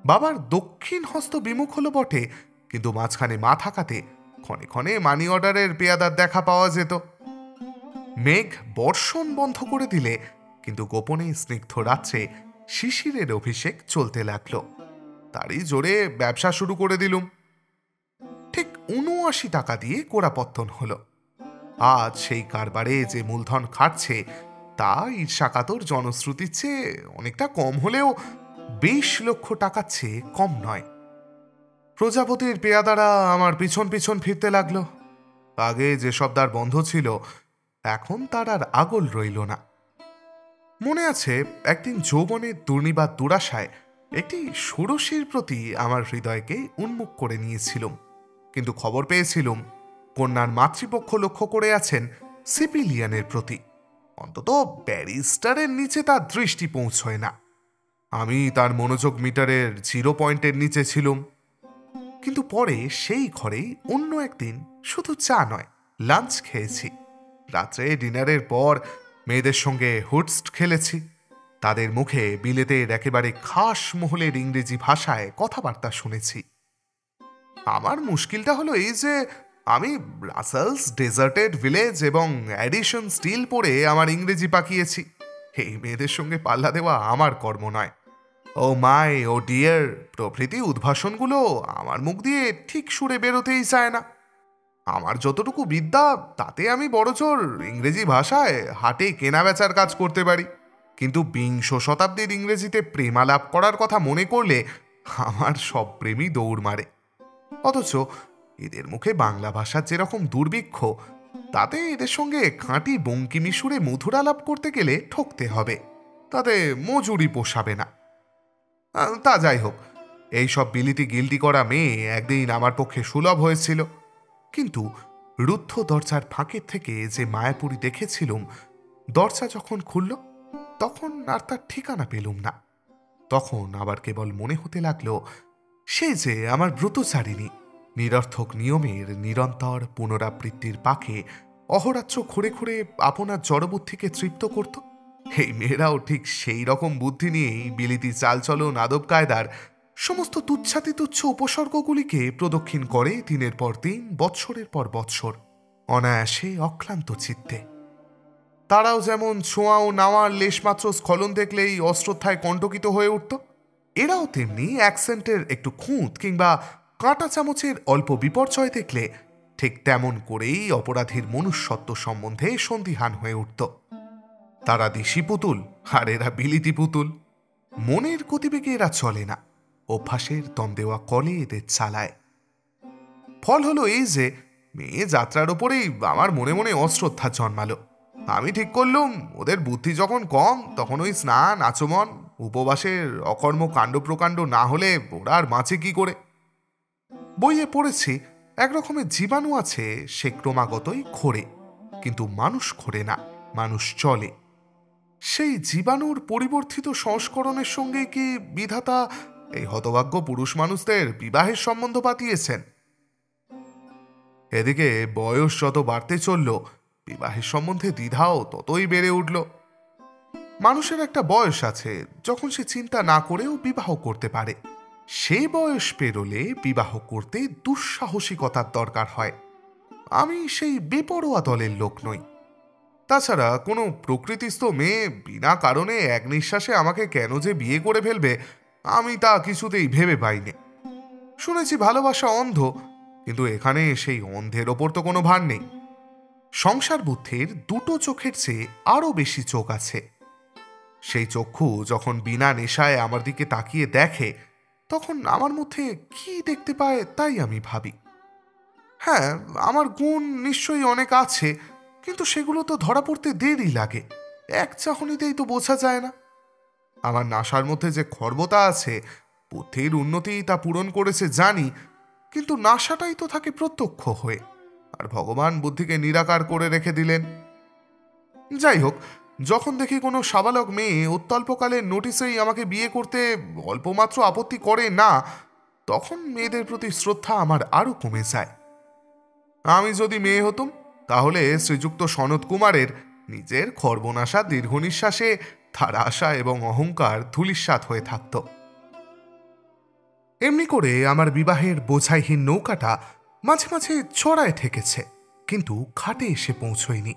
বাবার দক্ষিণ হস্ত বিমুখ হলো বটে, কিন্তু মাঝখানে মা থাকাতে ক্ষণে ক্ষণে মানি অর্ডারের পেয়াদার দেখা পাওয়া যেত। মেঘ বর্ষণ বন্ধ করে দিলে কিন্তু গোপনে স্নিগ্ধ রাত্রে শিশিরের অভিষেক চলতে লাগল। তারই জোরে ব্যবসা শুরু করে দিলুম। ঠিক ৭৯ টাকা দিয়ে গোড়াপত্তন হলো। আজ সেই কারবারে যে মূলধন খাটছে তা ঈর্ষাকাতর জনশ্রুতির চেয়ে অনেকটা কম হলেও ২০ লক্ষ টাকার চেয়ে কম নয়। প্রজাপতির পেয়াদারা আমার পিছন পিছন ফিরতে লাগলো। আগে যেসব দ্বার বন্ধ ছিল এখন তার আর আগল রইল না। মনে আছে একদিন যৌবনের দুর্নিবাদ দুরাশায় একটি ষোড়শীর প্রতি আমার হৃদয়কে উন্মুখ করে নিয়েছিলাম, কিন্তু খবর পেয়েছিলাম কন্যার মাতৃপক্ষ লক্ষ্য করে আছেন সিপিলিয়ানের প্রতি। অন্তত ব্যারিস্টারের নিচে তার দৃষ্টি পৌঁছয় না। আমি তার মনোযোগ মিটারের 0 পয়েন্টের নিচে ছিলাম। কিন্তু পরে সেই ঘরেই অন্য একদিন শুধু চা নয়, লাঞ্চ খেয়েছি। রাত্রে ডিনারের পর মেয়েদের সঙ্গে হুটস্ট খেলেছি। তাদের মুখে বিলেতের একেবারে খাস মহলের ইংরেজি ভাষায় কথাবার্তা শুনেছি। আমার মুশকিলটা হলো এই যে আমি ব্রাসেলস ডেজার্টেড ভিলেজ এবং অ্যাডিশন স্টিল পরে আমার ইংরেজি পাকিয়েছি। এই মেয়েদের সঙ্গে পাল্লা দেওয়া আমার কর্ম নয়। ও মাই, ও ডিয়ার প্রভৃতি উদ্ভাসনগুলো আমার মুখ দিয়ে ঠিক সুরে বেরোতেই চায় না। আমার যতটুকু বিদ্যা তাতে আমি বড়জোর ইংরেজি ভাষায় হাটে কেনা বেচার কাজ করতে পারি, কিন্তু বিংশ শতাব্দীর ইংরেজিতে প্রেমালাপ করার কথা মনে করলে আমার সব প্রেমই দৌড় মারে। অথচ এদের মুখে বাংলা ভাষার যেরকম দুর্ভিক্ষ, তাতে এদের সঙ্গে খাঁটি বঙ্কিমি সুরে মধুরালাপ করতে গেলে ঠকতে হবে, তাতে মজুরি পোষাবে না। তা যাই হোক, এইসব বিলিতি গিল্টি করা মেয়ে একদিন আমার পক্ষে সুলভ হয়েছিল, কিন্তু রুদ্ধ দরজার ফাঁকের থেকে যে মায়াপুরী দেখেছিলুম, দরজা যখন খুলল তখন আর তার ঠিকানা পেলুম না। তখন আবার কেবল মনে হতে লাগলো সে যে আমার ব্রতচারিণী, নিরর্থক নিয়মের নিরন্তর পুনরাবৃত্তির পাকে অহরাত্র ঘুরে ঘুরে আপনার জড়বুদ্ধিকে তৃপ্ত করত। এই মেয়েরাও ঠিক সেই রকম বুদ্ধি নিয়েই বিলিতি চালচলন, আদব কায়দার সমস্ত তুচ্ছাতি তুচ্ছ উপসর্গগুলিকে প্রদক্ষিণ করে দিনের পর দিন, বৎসরের পর বৎসর, অনায়াসে অক্লান্ত চিত্তে। তারাও যেমন ছোঁয়া ও নাওয়ার লেশমাত্র স্খলন দেখলেই অশ্রদ্ধায় কণ্টকিত হয়ে উঠত, এরাও তেমনি অ্যাকসেন্টের একটু খুঁত কিংবা কাঁটা চামচের অল্প বিপর্যয় দেখলে ঠিক তেমন করেই অপরাধীর মনুষ্যত্ব সম্বন্ধে সন্দিহান হয়ে উঠত। তারা দেশি পুতুল আর এরা বিলিতি পুতুল। মনের গতিবেগে এরা চলে না, অভ্যাসের দম দেওয়া কলে এদের চালায়। ফল হলো এই যে মেয়ে যাত্রার ওপরেই আমার মনে মনে অশ্রদ্ধা জন্মালো। আমি ঠিক করলুম ওদের বুদ্ধি যখন কম তখন ওই স্নান, আচমন, উপবাসের অকর্ম কাণ্ড প্রকাণ্ড না হলে ওরা আর বাঁচে কি করে? বইয়ে পড়েছি এক রকমের জীবাণু আছে, সে ক্রমাগতই ঘোরে, কিন্তু মানুষ ঘোরে না, মানুষ চলে। সেই জীবাণুর পরিবর্তিত সংস্করণের সঙ্গে কি বিধাতা এই হতভাগ্য পুরুষ মানুষদের বিবাহের সম্বন্ধ পাতিয়েছেন? এদিকে বয়স যত বাড়তে চলল, বিবাহের সম্বন্ধে দ্বিধাও ততই বেড়ে উঠল। মানুষের একটা বয়স আছে যখন সে চিন্তা না করেও বিবাহ করতে পারে। সেই বয়স পেরোলে বিবাহ করতে দুঃসাহসিকতার দরকার হয়। আমি সেই বেপরোয়া দলের লোক নই। তাছাড়া কোনো প্রকৃতিস্থ মেয়ে বিনা কারণে এক নিঃশ্বাসে আমাকে কেন যে বিয়ে করে ফেলবে, আমি তা কিছুতেই ভেবে পাইনি। শুনেছি ভালোবাসা অন্ধ, কিন্তু এখানে সেই অন্ধের ওপর তো কোনো ভার নেই। সংসার বুদ্ধির দুটো চোখের চেয়ে আরও বেশি চোখ আছে। সেই চক্ষু যখন বিনা নেশায় আমার দিকে তাকিয়ে দেখে, তখন আমার মধ্যে কি দেখতে পায় তাই আমি ভাবি। হ্যাঁ, আমার গুণ নিশ্চয়ই অনেক আছে, কিন্তু সেগুলো তো ধরা পড়তে দেরি লাগে, এক চাহনিতেই তো বোঝা যায় না। আমার নাসার মধ্যে যে খর্বতা আছে, বুদ্ধির উন্নতি তা পূরণ করেছে জানি, কিন্তু নাসাটাই তো থাকে প্রত্যক্ষ হয়ে, আর ভগবান বুদ্ধিকে নিরাকার করে রেখে দিলেন। যাই হোক, যখন দেখি কোনো সাবালক মেয়ে অত্যল্পকালের নোটিসেই আমাকে বিয়ে করতে অল্পমাত্র আপত্তি করে না, তখন মেয়েদের প্রতি শ্রদ্ধা আমার আরও কমে যায়। আমি যদি মেয়ে হতুম, তাহলে শ্রীযুক্ত সনৎ কুমারের নিজের খর্বনাশা দীর্ঘ নিঃশ্বাসে তার আশা এবং অহংকার ধূলিসাৎ হয়ে থাকত। এমনি করে আমার বিবাহের বোঝাইহীন নৌকাটা মাঝে মাঝে চড়ায় ঠেকেছে, কিন্তু ঘাটে এসে পৌঁছয়নি।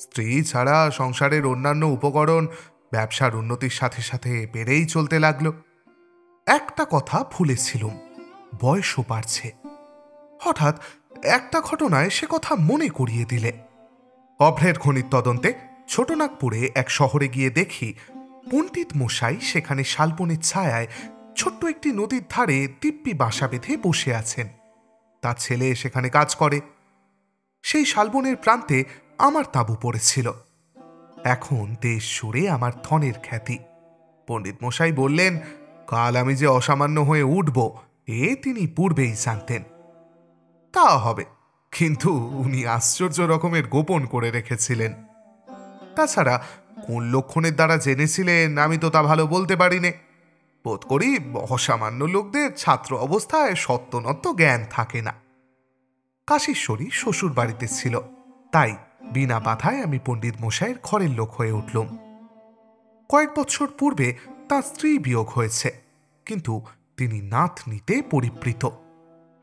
স্ত্রী ছাড়া সংসারের অন্যান্য উপকরণ ব্যবসার উন্নতির সাথে সাথে বেড়েই চলতে লাগলো। একটা কথা ভুলেছিলুম, বয়সও বাড়ছে। হঠাৎ একটা ঘটনায় সে কথা মনে করিয়ে দিলে। অভ্রের খনির তদন্তে ছোটনাগপুরে এক শহরে গিয়ে দেখি পণ্ডিত মশাই সেখানে শালবনের ছায়ায় ছোট্ট একটি নদীর ধারে দিব্যি বাসা বেঁধে বসে আছেন। তার ছেলে সেখানে কাজ করে। সেই শালবনের প্রান্তে আমার তাঁবু পড়েছিল। এখন দেশ জুড়ে আমার ধনের খ্যাতি। পণ্ডিত মশাই বললেন, কাল আমি যে অসামান্য হয়ে উঠব এ তিনি পূর্বেই জানতেন। তা হবে, কিন্তু উনি আশ্চর্য রকমের গোপন করে রেখেছিলেন। তাছাড়া কোন লক্ষণের দ্বারা জেনেছিলেন আমি তো তা ভালো বলতে পারি নে। বোধ করি অসামান্য লোকদের ছাত্র অবস্থায় সত্যনত্ব জ্ঞান থাকে না। কাশীশ্বরী শ্বশুর বাড়িতে ছিল, তাই বিনা বাধায় আমি পণ্ডিত মশাইয়ের ঘরের লোক হয়ে উঠলুম। কয়েক বছর পূর্বে তাঁর স্ত্রী বিয়োগ হয়েছে, কিন্তু তিনি নাত নিতে পরিবৃত।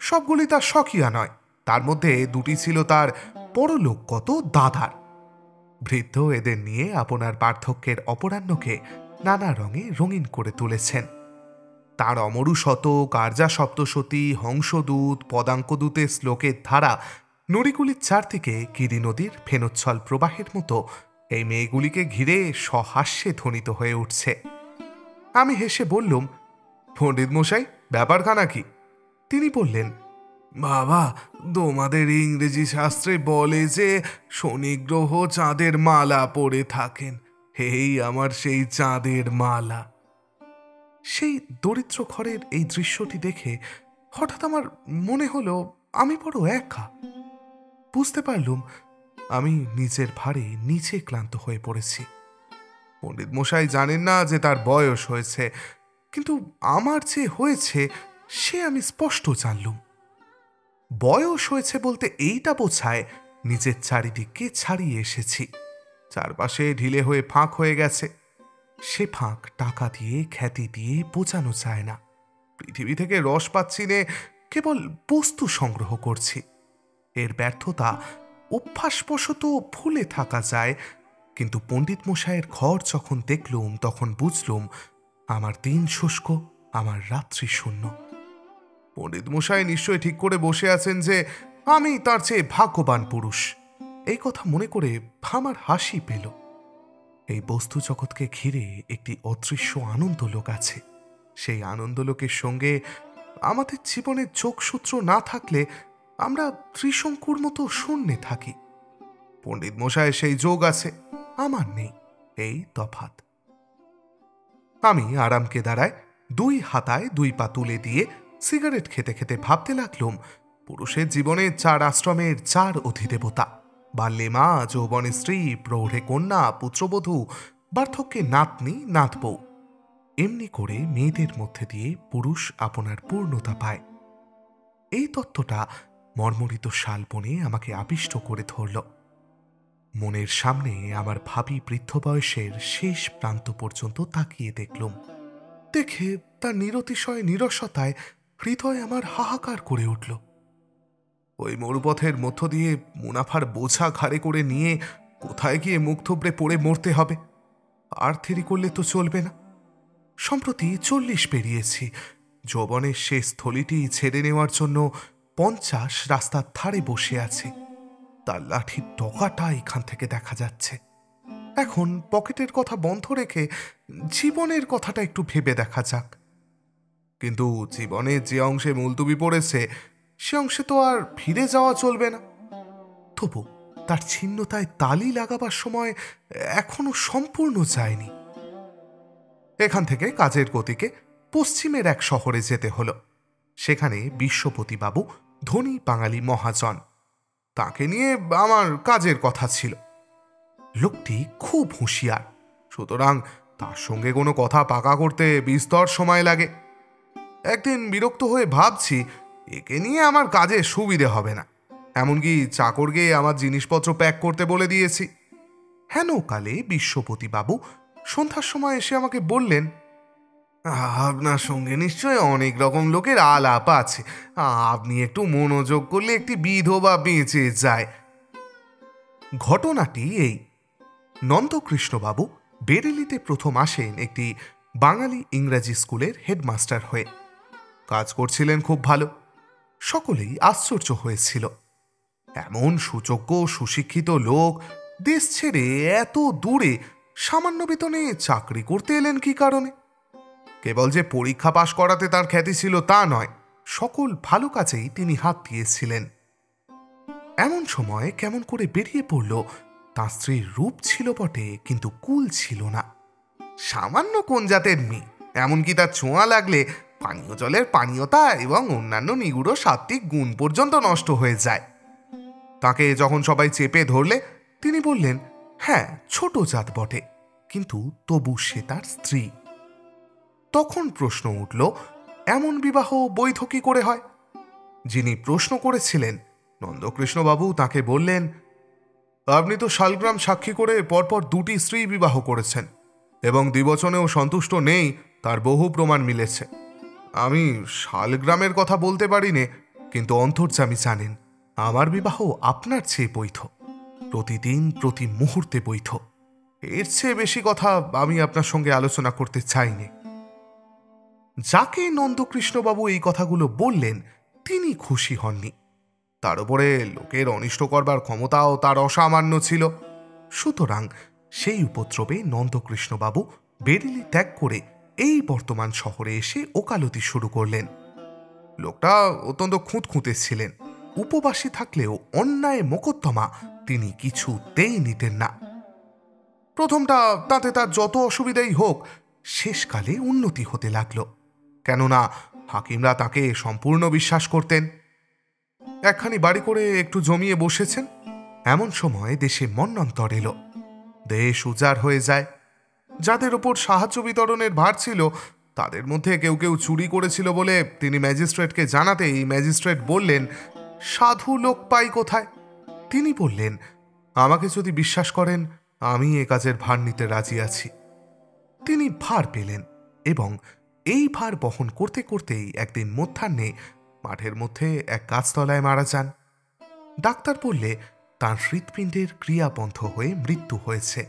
সবগুলি তার স্বকীয়া নয়, তার মধ্যে দুটি ছিল তার পরলোকগত দাদার। বৃদ্ধ এদের নিয়ে আপনার বার্ধক্যের অপরাহ্নকে নানা রঙে রঙিন করে তুলেছেন। তার অমরু শতক, আর্যা সপ্তশতী, হংসদূত, পদাঙ্কদূতের শ্লোকের ধারা নড়িগুলির চারদিকে গিরি নদীর ফেনোচ্ছল প্রবাহের মতো এই মেয়েগুলিকে ঘিরে সহাস্যে ধ্বনিত হয়ে উঠছে। আমি হেসে বললুম, পণ্ডিত মশাই, ব্যাপারখানা কি? তিনি বললেন, বাবা, তোমাদের ইংরেজি শাস্ত্রে বলে যে শনি গ্রহ চাঁদের মালা পরে থাকেন। এই আমার সেই চাঁদের মালা। সেই দরিদ্র ঘরের এই দৃশ্যটি দেখে হঠাৎ আমার মনে হলো আমি বড় একা। বুঝতে পারলুম আমি নিজের ভারে নিচে ক্লান্ত হয়ে পড়েছি। পণ্ডিত মশাই জানেন না যে তার বয়স হয়েছে, কিন্তু আমার যে হয়েছে সে আমি স্পষ্ট জানলুম। বয়স হয়েছে বলতে এইটা বোঝায় নিজের চারিদিককে ছাড়িয়ে এসেছি, চারপাশে ঢিলে হয়ে ফাঁক হয়ে গেছে। সে ফাঁক টাকা দিয়ে, খ্যাতি দিয়ে বোঝানো যায় না। পৃথিবী থেকে রস পাচ্ছি নে, কেবল বস্তু সংগ্রহ করছি। এর ব্যর্থতা অভ্যাসবশত ভুলে থাকা যায়, কিন্তু পণ্ডিত মশাইয়ের ঘর যখন দেখলুম তখন বুঝলুম আমার দিন শুষ্ক, আমার রাত্রি শূন্য। পণ্ডিত মশাই নিশ্চয় ঠিক করে বসে আছেন যে আমি তার চেয়ে ভাগ্যবান পুরুষ। এই কথা মনে করে আমার হাসি পেল। এই বস্তু জগৎকে ঘিরে একটি অদৃশ্য আনন্দলোক আছে। সেই আনন্দলোকের সঙ্গে আমাদের জীবনের যোগসূত্র না থাকলে আমরা ত্রিশঙ্কুর মতো শূন্যে থাকি। পণ্ডিত মশাই সেই যোগ আছে, আমার নেই, এই তফাৎ। আমি আরামকে দাঁড়ায় দুই হাতায় দুই পা তুলে দিয়ে সিগারেট খেতে খেতে ভাবতে লাগলুম, পুরুষের জীবনে চার আশ্রমের চার অধিদেবতা, বাল্যে মা, যৌবনে স্ত্রী, প্রৌঢ়ে কন্যা, পুত্রবধূ, বার্ধক্যে নাতনি, নাতবউ। এমনি করে মেয়েদের মধ্যে দিয়ে পুরুষ আপনার পূর্ণতা পায়। এই তত্ত্বটা মর্মরিত শালবনে আমাকে আবিষ্ট করে ধরল। মনের সামনে আমার ভাবি বৃদ্ধ বয়সের শেষ প্রান্ত পর্যন্ত তাকিয়ে দেখলুম। দেখে তার নিরতিশয় নিরসতায় হৃদয় আমার হাহাকার করে উঠল। ওই মরুপথের মধ্য দিয়ে মুনাফার বোঝা ঘাড়ে করে নিয়ে কোথায় গিয়ে মুখ থুবড়ে পড়ে মরতে হবে, আর দেরি করলে তো চলবে না। সম্প্রতি 40 পেরিয়েছি। যৌবনের শেষ স্থলিটি ছেড়ে নেওয়ার জন্য 50 রাস্তার ধারে বসে আছে। তার লাঠির ডগাটা এখান থেকে দেখা যাচ্ছে। এখন পকেটের কথা বন্ধ রেখে জীবনের কথাটা একটু ভেবে দেখা যাক। কিন্তু জীবনের যে অংশে মুলতুবি পড়েছে সে অংশে তো আর ফিরে যাওয়া চলবে না। তবু তার ছিন্নতায় তালি লাগাবার সময় এখনো সম্পূর্ণ যায়নি। এখান থেকে কাজের গতিকে পশ্চিমের এক শহরে যেতে হলো। সেখানে বিশ্বপতিবাবু ধনী বাঙালি মহাজন, তাকে নিয়ে আমার কাজের কথা ছিল। লোকটি খুব হুঁশিয়ার, সুতরাং তার সঙ্গে কোনো কথা পাকা করতে বিস্তর সময় লাগে। একদিন বিরক্ত হয়ে ভাবছি একে নিয়ে আমার কাজে সুবিধে হবে না, এমনকি চাকরকে আমার জিনিসপত্র প্যাক করতে বলে দিয়েছি। হেন কালে বিশ্বপতিবাবু সন্ধ্যার সময় এসে আমাকে বললেন, আপনার সঙ্গে নিশ্চয় অনেক রকম লোকের আলাপ আছে, আপনি একটু মনোযোগ করলে একটি বিধবা বেঁচে যায়। ঘটনাটি এই, নন্দকৃষ্ণবাবু বেরেলিতে প্রথম আসেন একটি বাঙালি ইংরাজি স্কুলের হেডমাস্টার হয়ে। কাজ করছিলেন খুব ভালো, সকলেই আশ্চর্য হয়েছিল। এমন সুযোগ্য সুশিক্ষিত লোক দেশ ছেড়ে এত দূরে সামান্য বেতনে চাকরি করতে এলেন কি কারণে? কেবল যে পরীক্ষা পাশ করাতে তার খ্যাতি ছিল তা নয়, সকল ভালো কাজেই তিনি হাত দিয়েছিলেন। এমন সময় কেমন করে বেরিয়ে পড়ল তাঁর স্ত্রীর রূপ ছিল বটে, কিন্তু কুল ছিল না। সামান্য কোন জাতের মেয়ে, এমনকি তার ছোঁয়া লাগলে পানীয় জলের পানীয়তা এবং অন্যান্য নিগুড় সাত্ত্বিক গুণ পর্যন্ত নষ্ট হয়ে যায়। তাকে যখন সবাই চেপে ধরলে তিনি বললেন, হ্যাঁ ছোট জাত বটে, কিন্তু তবু সে তার স্ত্রী। তখন প্রশ্ন উঠল, এমন বিবাহ বৈধ কি করে হয়? যিনি প্রশ্ন করেছিলেন নন্দকৃষ্ণবাবু তাকে বললেন, আপনি তো শালগ্রাম সাক্ষী করে পরপর 2টি স্ত্রী বিবাহ করেছেন এবং দ্বিবচনেও সন্তুষ্ট নেই, তার বহু প্রমাণ মিলেছে। আমি শালগ্রামের কথা বলতে পারি নে, কিন্তু অন্তর্যামী জানেন আমার বিবাহ আপনার চেয়ে বৈধ, প্রতিদিন প্রতি মুহূর্তে বৈধ। এর চেয়ে বেশি কথা আমি আপনার সঙ্গে আলোচনা করতে চাইনি। যাকে নন্দকৃষ্ণবাবু এই কথাগুলো বললেন তিনি খুশি হননি। তার উপরে লোকের অনিষ্ট করবার ক্ষমতাও তার অসামান্য ছিল। সুতরাং সেই উপদ্রবে নন্দকৃষ্ণবাবু বেরেলি ত্যাগ করে এই বর্তমান শহরে এসে ওকালতি শুরু করলেন। লোকটা অত্যন্ত খুঁতখুঁতে ছিলেন, উপবাসী থাকলেও অন্যায় মোকদ্দমা তিনি কিছুতেই নিতেন না। প্রথমটা তাতে তার যত অসুবিধাই হোক শেষকালে উন্নতি হতে লাগল, কেননা হাকিমরা তাকে সম্পূর্ণ বিশ্বাস করতেন। একখানি বাড়ি করে একটু জমিয়ে বসেছেন। এমন সময় দেশে মন্বন্তর এলো, দেশ উজাড় হয়ে যায়। যাদের ওপর সাহায্য বিতরণের ভার ছিল তাদের মধ্যে কেউ কেউ চুরি করেছিল বলে তিনি ম্যাজিস্ট্রেটকে জানাতেই ম্যাজিস্ট্রেট বললেন, সাধু লোক পাই কোথায়? তিনি বললেন, আমাকে যদি বিশ্বাস করেন আমি এ কাজের ভার নিতে রাজি আছি। তিনি ভার পেলেন এবং এই ভার বহন করতে করতেই একদিন মধ্যাহ্নে মাঠের মধ্যে এক গাছতলায় মারা যান। ডাক্তার বললে তাঁর হৃৎপিণ্ডের ক্রিয়া বন্ধ হয়ে মৃত্যু হয়েছে।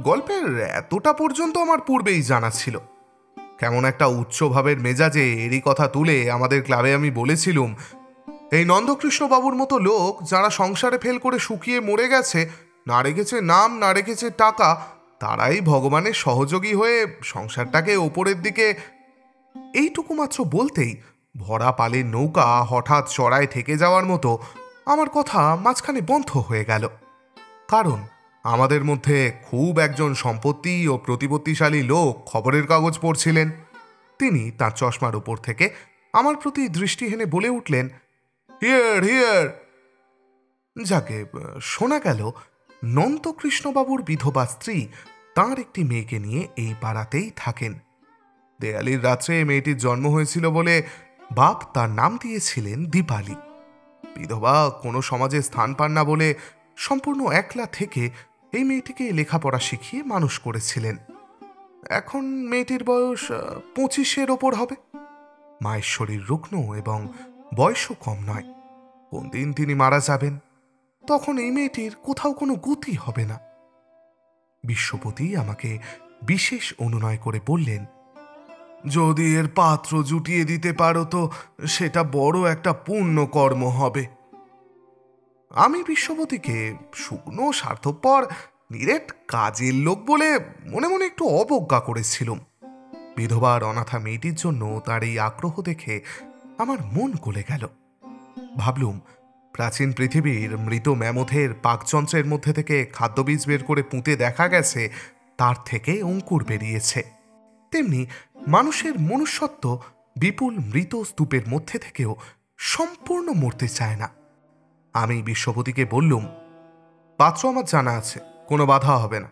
গল্পের এতটা পর্যন্ত আমার পূর্বেই জানা ছিল। কেমন একটা উচ্চভাবের মেজাজে এরই কথা তুলে আমাদের ক্লাবে আমি বলেছিলুম, এই নন্দকৃষ্ণবাবুর মতো লোক যারা সংসারে ফেল করে শুকিয়ে মরে গেছে, না রেখেছে নাম না রেখেছে টাকা, তারাই ভগবানের সহযোগী হয়ে সংসারটাকে ওপরের দিকে। এইটুকু মাত্র বলতেই ভরা পালের নৌকা হঠাৎ চড়ায় থেকে যাওয়ার মতো আমার কথা মাঝখানে বন্ধ হয়ে গেল। কারণ আমাদের মধ্যে খুব একজন সম্পত্তি ও প্রতিপত্তিশালী লোক খবরের কাগজ পড়ছিলেন। তিনি তার চশমার উপর থেকে আমার প্রতি দৃষ্টি হেনে বলে উঠলেন, হিয়ার হিয়ার। যাকে শোনা গেল নন্দকৃষ্ণবাবুর বিধবা স্ত্রী তাঁর একটি মেয়েকে নিয়ে এই পাড়াতেই থাকেন। দেয়ালির রাত্রে মেয়েটির জন্ম হয়েছিল বলে বাপ তার নাম দিয়েছিলেন দীপালি। বিধবা কোনো সমাজে স্থান পান না বলে সম্পূর্ণ একলা থেকে এই মেয়েটিকে লেখাপড়া শিখিয়ে মানুষ করেছিলেন। এখন মেয়েটির বয়স 25-এর ওপর হবে। মায়ের শরীর রুগ্ন এবং বয়সও কম নয়। কোন দিন তিনি মারা যাবেন, তখন এই মেয়েটির কোথাও কোনো গতি হবে না। বিশ্বপতি আমাকে বিশেষ অনুনয় করে বললেন, যদি এর পাত্র জুটিয়ে দিতে পারো তো সেটা বড় একটা পুণ্য কর্ম হবে। আমি বিশ্বপতিকে শুকনো স্বার্থপর নিরেট কাজের লোক বলে মনে মনে একটু অবজ্ঞা করেছিলাম। বিধবার অনাথা মেয়েটির জন্য তার এই আগ্রহ দেখে আমার মন গলে গেল। ভাবলুম, প্রাচীন পৃথিবীর মৃত ম্যামথের পাকযন্ত্রের মধ্যে থেকে খাদ্যবীজ বের করে পুঁতে দেখা গেছে তার থেকে অঙ্কুর বেরিয়েছে, তেমনি মানুষের মনুষ্যত্ব বিপুল মৃত স্তূপের মধ্যে থেকেও সম্পূর্ণ মরতে চায় না। আমি বিশ্বপতিকে বললুম, পাত্র আমার জানা আছে, কোনো বাধা হবে না।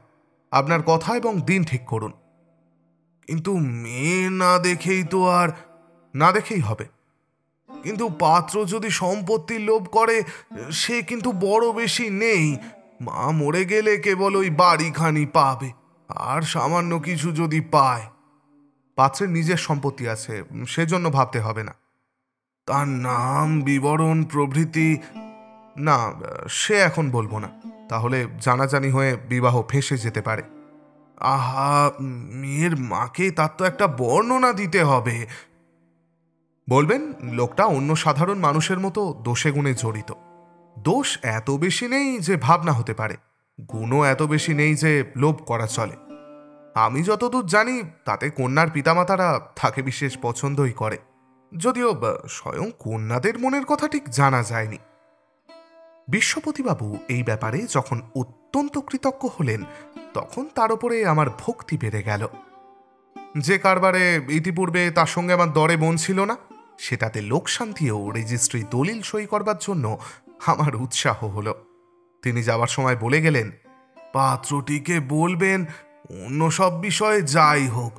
আপনার কথা এবং দিন ঠিক করুন। কিন্তু মেয়ে না দেখেই তো আর। না দেখেই হবে, কিন্তু পাত্র যদি সম্পত্তির লোভ করে সে কিন্তু বড় বেশি নেই। মা মরে গেলে কেবল ওই বাড়িখানি পাবে, আর সামান্য কিছু যদি পায়। পাত্রের নিজের সম্পত্তি আছে, সেজন্য ভাবতে হবে না। তার নাম বিবরণ প্রভৃতি? না, সে এখন বলবো না, তাহলে জানাজানি হয়ে বিবাহ ফেঁসে যেতে পারে। আহা, মেয়ের মাকে তার তো একটা বর্ণনা দিতে হবে। বলবেন লোকটা অন্য সাধারণ মানুষের মতো দোষে গুণে জড়িত। দোষ এত বেশি নেই যে ভাবনা হতে পারে, গুণও এত বেশি নেই যে লোভ করা চলে। আমি যতদূর জানি তাতে কন্যার পিতামাতারা তাকে বিশেষ পছন্দই করে, যদিও স্বয়ং কন্যাদের মনের কথা ঠিক জানা যায়নি। বিশ্বপতিবাবু এই ব্যাপারে যখন অত্যন্ত কৃতজ্ঞ হলেন, তখন তার উপরে আমার ভক্তি বেড়ে গেল। যে কারবারে ইতিপূর্বে তার সঙ্গে আমার দরে মন ছিল না, সেটাতে লোকশান্তি ও রেজিস্ট্রি দলিল সই করবার জন্য আমার উৎসাহ হলো। তিনি যাবার সময় বলে গেলেন, পাত্রটিকে বলবেন অন্য সব বিষয়ে যাই হোক,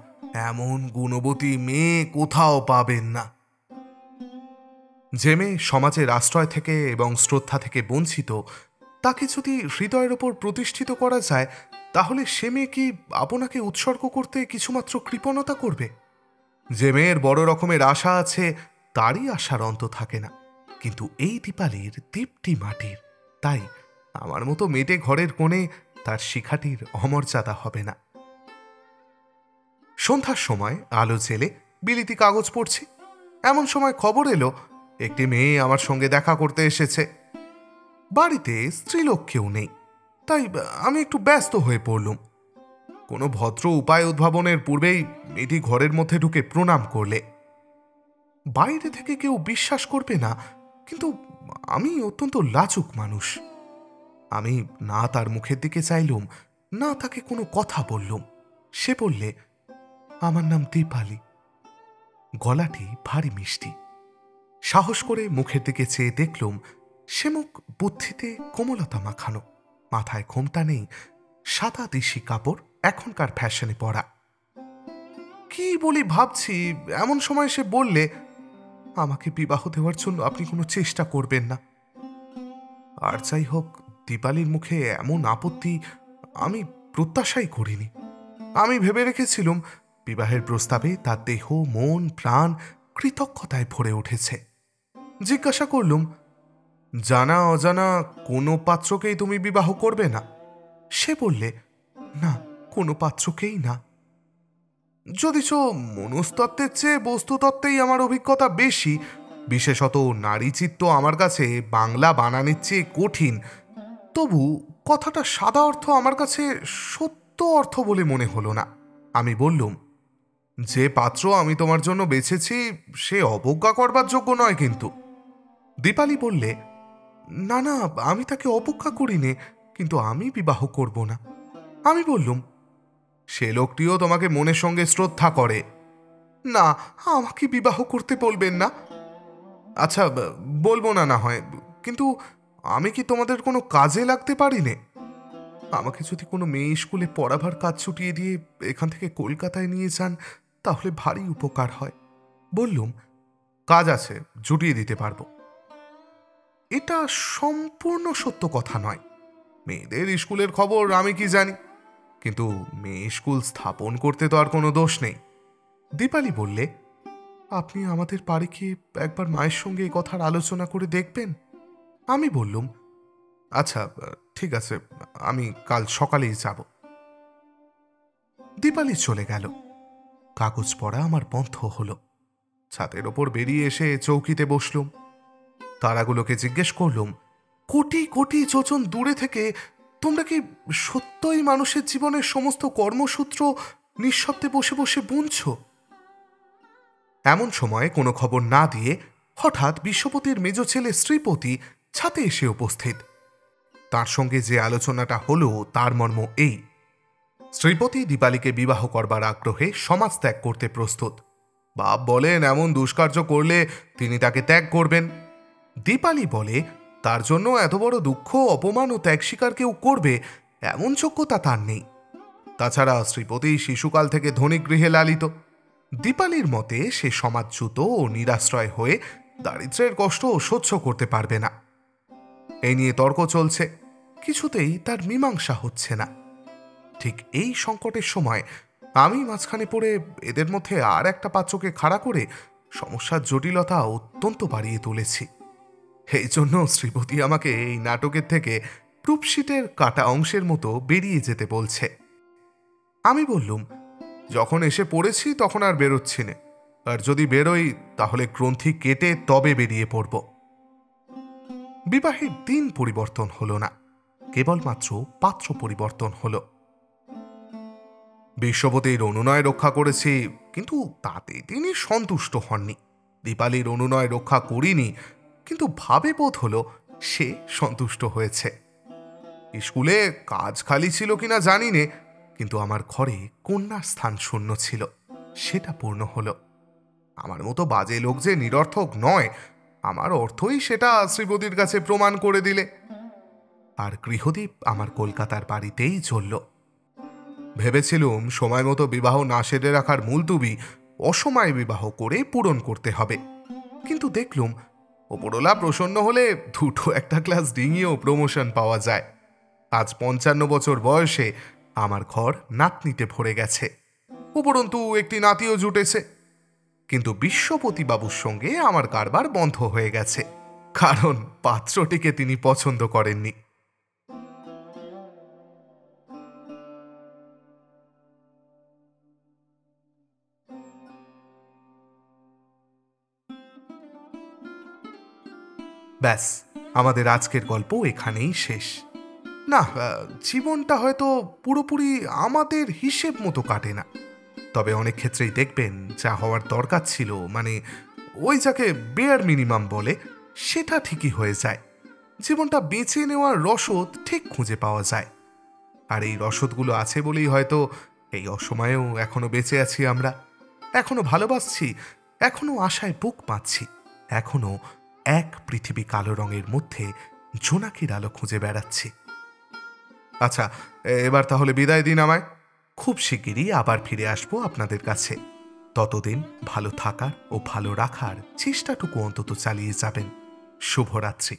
এমন গুণবতী মেয়ে কোথাও পাবেন না। যে মেয়ে সমাজের আশ্রয় থেকে এবং শ্রদ্ধা থেকে বঞ্চিত, তাকে যদি হৃদয়ের ওপর প্রতিষ্ঠিত করা যায়, তাহলে সে মেয়ে কি আপনাকে উৎসর্গ করতে কিছুমাত্র কৃপণতা করবে? যে মেয়ের বড় রকমের আশা আছে, তারই আশার অন্ত থাকে না। কিন্তু এই দীপালির দীপ্তি মাটির, তাই আমার মতো মেটে ঘরের কোণে তার শিখাটির অমর্যাদা হবে না। সন্ধ্যার সময় আলো জেলে বিলিতি কাগজ পড়ছি, এমন সময় খবর এলো একটি মেয়ে আমার সঙ্গে দেখা করতে এসেছে। বাড়িতে স্ত্রীলোক কেউ নেই, তাই আমি একটু ব্যস্ত হয়ে পড়লুম। কোনো ভদ্র উপায় উদ্ভাবনের পূর্বেই মেয়েটি ঘরের মধ্যে ঢুকে প্রণাম করলে। বাইরে থেকে কেউ বিশ্বাস করবে না, কিন্তু আমি অত্যন্ত লাজুক মানুষ। আমি না তার মুখের দিকে চাইলুম, না তাকে কোনো কথা বললুম। সে বললে, আমার নাম দীপালি। গলাটি ভারী মিষ্টি। সাহস করে মুখের দিকে চেয়ে দেখলুম সে মুখ বুদ্ধিতে কোমলতা মাখানো, মাথায় ঘোমটা নেই, সাদা দেশি কাপড়, এখনকার ফ্যাশনে পরা। কি বলি ভাবছি, এমন সময় সে বললে, আমাকে বিবাহ দেওয়ার জন্য আপনি কোনো চেষ্টা করবেন না। আর যাই হোক, দীপালির মুখে এমন আপত্তি আমি প্রত্যাশাই করিনি। আমি ভেবে রেখেছিলুম বিবাহের প্রস্তাবে তার দেহ, মন, প্রাণ কৃতজ্ঞতায় ভরে উঠেছে। জিজ্ঞাসা করলুম, জানা অজানা কোনো পাত্রকেই তুমি বিবাহ করবে না? সে বললে, না, কোনো পাত্রকেই না। যদিচ মনস্তত্ত্বের চেয়ে বস্তুতত্ত্বেই আমার অভিজ্ঞতা বেশি, বিশেষত নারীচিত্ত আমার কাছে বাংলা বানানের চেয়ে কঠিন, তবু কথাটা সাদা অর্থ আমার কাছে সত্য অর্থ বলে মনে হলো না। আমি বললুম, যে পাত্র আমি তোমার জন্য বেছেছি সে অবজ্ঞা করবার যোগ্য নয় কিন্তু। দীপালি বললে, না না, আমি তাকে অবজ্ঞা করিনি, কিন্তু আমি বিবাহ করব না। আমি বললুম, সে লোকটিও তোমাকে মনের সঙ্গে শ্রদ্ধা করে। না, আমাকে বিবাহ করতে বলবেন না। আচ্ছা, বলবো না না হয়, কিন্তু আমি কি তোমাদের কোনো কাজে লাগতে পারি নে? আমাকে যদি কোনো মেয়ে স্কুলে পড়াবার কাজ ছুটিয়ে দিয়ে এখান থেকে কলকাতায় নিয়ে যান তাহলে ভারী উপকার হয়। বললুম, কাজ আছে, জুটিয়ে দিতে পারবো। এটা সম্পূর্ণ সত্য কথা নয়। মেয়েদের স্কুলের খবর আমি কি জানি, কিন্তু মেয়ে স্কুল স্থাপন করতে তো আর কোনো দোষ নেই। দীপালি বললে, আপনি আমাদের বাড়িকে একবার মায়ের সঙ্গে এই কথার আলোচনা করে দেখবেন? আমি বললুম, আচ্ছা ঠিক আছে, আমি কাল সকালেই যাব। দীপালি চলে গেল। কাগজ পড়া আমার বন্ধ হলো। ছাদের ওপর বেরিয়ে এসে চৌকিতে বসলুম। তারাগুলোকে জিজ্ঞেস করলুম, কোটি কোটি যোজন দূরে থেকে তোমরা কি সত্যই মানুষের জীবনের সমস্ত কর্মসূত্র নিঃশব্দে বসে বসে বুনছ? এমন সময় কোনো খবর না দিয়ে হঠাৎ বিশ্বপতির মেজ ছেলে শ্রীপতি ছাতে এসে উপস্থিত। তার সঙ্গে যে আলোচনাটা হলো তার মর্ম এই: শ্রীপতি দীপালিকে বিবাহ করবার আগ্রহে সমাজ ত্যাগ করতে প্রস্তুত। বাপ বলেন এমন দুষ্কার্য করলে তিনি তাকে ত্যাগ করবেন। দীপালি বলে তার জন্য এত বড় দুঃখ, অপমান ও ত্যাগ স্বীকার কেউ করবে এমন যোগ্যতা তার নেই। তাছাড়া শ্রীপতি শিশুকাল থেকে ধনিক গৃহে লালিত। দীপালির মতে সে সমাজচ্যুত ও নিরাশ্রয় হয়ে দারিদ্র্যের কষ্ট সহ্য করতে পারবে না। এই নিয়ে তর্ক চলছে, কিছুতেই তার মীমাংসা হচ্ছে না। ঠিক এই সংকটের সময় আমি মাঝখানে পড়ে এদের মধ্যে আর একটা পাত্রকে খাড়া করে সমস্যার জটিলতা অত্যন্ত বাড়িয়ে তুলেছি। এই জন্য শ্রীপতি আমাকে এই নাটকের থেকে প্রুফশিটের কাটা অংশের মতো বেরিয়ে যেতে বলছে। আমি বললুম, যখন এসে পড়েছি তখন আর বেরোচ্ছি না, আর যদি বেরোই তাহলে গ্রন্থি কেটে তবে বেরিয়ে পড়ব। বিবাহের দিন পরিবর্তন হলো না, কেবলমাত্র পাত্র পরিবর্তন হলো। বিশ্বপতির অনুনয় রক্ষা করেছি, কিন্তু তাতে তিনি সন্তুষ্ট হননি। দীপালির অনুনয় রক্ষা করিনি, কিন্তু ভাবে বোধ হলো সে সন্তুষ্ট হয়েছে। স্কুলে কাজ খালি ছিল কিনা জানি নে, কিন্তু আমার ঘরে কন্যার স্থান শূন্য ছিল, সেটা পূর্ণ হলো। আমার মতো বাজে লোক যে নিরর্থক নয়, আমার অর্থই সেটা শ্রীপতির কাছে প্রমাণ করে দিলে। আর গৃহদীপ আমার কলকাতার বাড়িতেই চলল। ভেবেছিলুম সময় মতো বিবাহ না সেরে রাখার মুলতুবি অসময়ে বিবাহ করে পূরণ করতে হবে, কিন্তু দেখলুম ওপরওয়ালা প্রসন্ন হলে দুটো একটা ক্লাস ডিঙিয়েও প্রমোশন পাওয়া যায়। আজ 55 বছর বয়সে আমার ঘর নাতনিতে ভরে গেছে, উপরন্তু একটি নাতিও জুটেছে। কিন্তু বিশ্বপতি বাবুর সঙ্গে আমার কারবার বন্ধ হয়ে গেছে, কারণ পাত্রটিকে তিনি পছন্দ করেননি। ব্যাস, আমাদের আজকের গল্প এখানেই শেষ। না, জীবনটা হয়তো পুরোপুরি আমাদের হিসেব মতো কাটে না, তবে অনেক ক্ষেত্রেই দেখবেন যা হওয়ার দরকার ছিল, মানে ওই যাকে বেয়ার মিনিমাম বলে, সেটা ঠিকই হয়ে যায়। জীবনটা বেঁচে নেওয়ার রসদ ঠিক খুঁজে পাওয়া যায়। আর এই রসদগুলো আছে বলেই হয়তো এই অসময়েও এখনো বেঁচে আছি আমরা, এখনো ভালোবাসছি, এখনো আশায় বুক পাচ্ছি, এখনো এক পৃথিবী কালো রঙের মধ্যে জোনাকির আলো খুঁজে বেড়াচ্ছি। আচ্ছা, এবার তাহলে বিদায় দিন আমায়। খুব শিগগিরই আবার ফিরে আসবো আপনাদের কাছে। ততদিন ভালো থাকার ও ভালো রাখার চেষ্টাটুকু অন্তত চালিয়ে যাবেন। শুভরাত্রি।